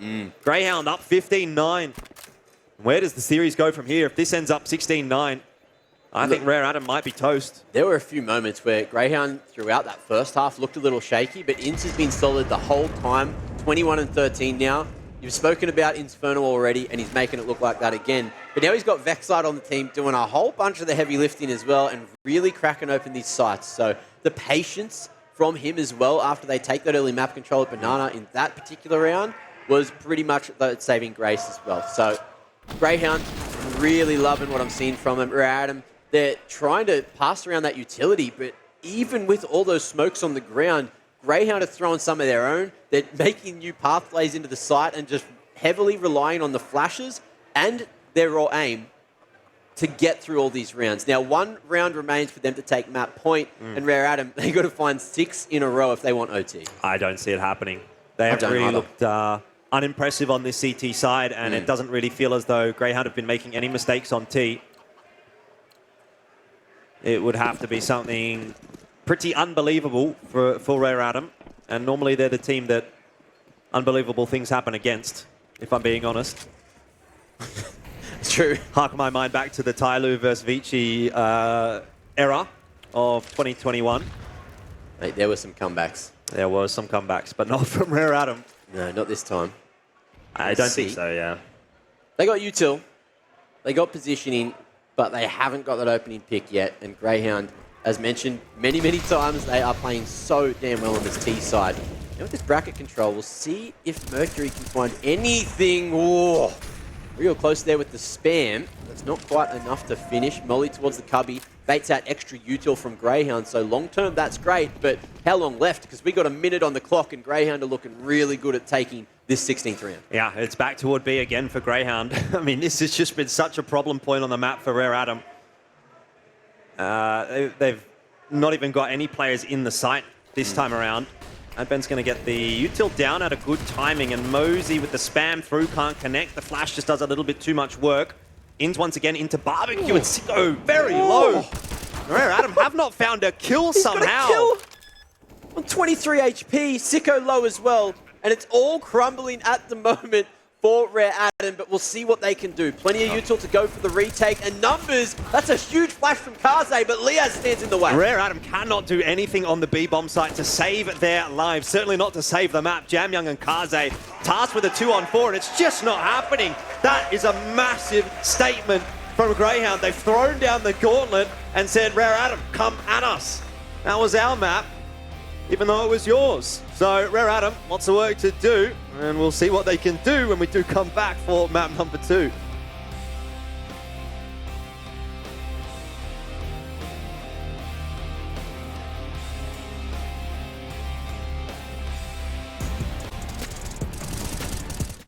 Grayhound up 15-9. Where does the series go from here? If this ends up 16-9, I think Rare Adam might be toast. There were a few moments where Grayhound throughout that first half looked a little shaky, but Ince has been solid the whole time. 21-13 now. You've spoken about Inferno already, and he's making it look like that again. But now he's got Vexite on the team doing a whole bunch of the heavy lifting as well and really cracking open these sites. So the patience from him as well after they take that early map control at Banana in that particular round was pretty much the saving grace as well. So Grayhound, really loving what I'm seeing from him. Rare Adam, they're trying to pass around that utility, but even with all those smokes on the ground, Grayhound are throwing some of their own. They're making new pathways into the site and just heavily relying on the flashes and their raw aim to get through all these rounds. Now, 1 round remains for them to take map point, and Rare Adam, they've got to find 6 in a row if they want OT. I don't see it happening. They have really looked unimpressive on this CT side, and it doesn't really feel as though Grayhound have been making any mistakes on T. It would have to be something pretty unbelievable for Rare Adam. And normally they're the team that unbelievable things happen against, if I'm being honest. It's true. Hark my mind back to the Tyloo versus Vici era of 2021. Mate, there were some comebacks. There was some comebacks, but not from Rare Adam. No, not this time. I don't think so, yeah. They got util. They got positioning, but they haven't got that opening pick yet. And Grayhound, as mentioned many, many times, they are playing so damn well on this T side. And with this bracket control, we'll see if Mercury can find anything. Oh, real close there with the spam. That's not quite enough to finish. Molly towards the cubby. Baits out extra util from Grayhound. So long term, that's great. But how long left? Because we got a minute on the clock, and Grayhound are looking really good at taking this 16th round. Yeah, it's back to Would Be again for Grayhound. I mean, this has just been such a problem point on the map for Rare Adam. They've not even got any players in the site this time around. And Ben's going to get the util down at a good timing, and Moseyuh with the spam through can't connect. The flash just does a little bit too much work. Inns once again into barbecue, and Sicko very low. Rare Adam have not found a kill somehow. Got a kill on 23 HP, Sicko low as well. And it's all crumbling at the moment for Rare Adam, but we'll see what they can do. Plenty of util to go for the retake, and numbers, that's a huge flash from Kaze, but Liazz stands in the way. Rare Adam cannot do anything on the B-bomb site to save their lives, certainly not to save the map. Jamyoung and Kaze tasked with a 2-on-4, and it's just not happening. That is a massive statement from Grayhound. They've thrown down the gauntlet and said, Rare Adam, come at us. That was our map, even though it was yours. So Rare Adam, lots of work to do, and we'll see what they can do when we do come back for map number 2.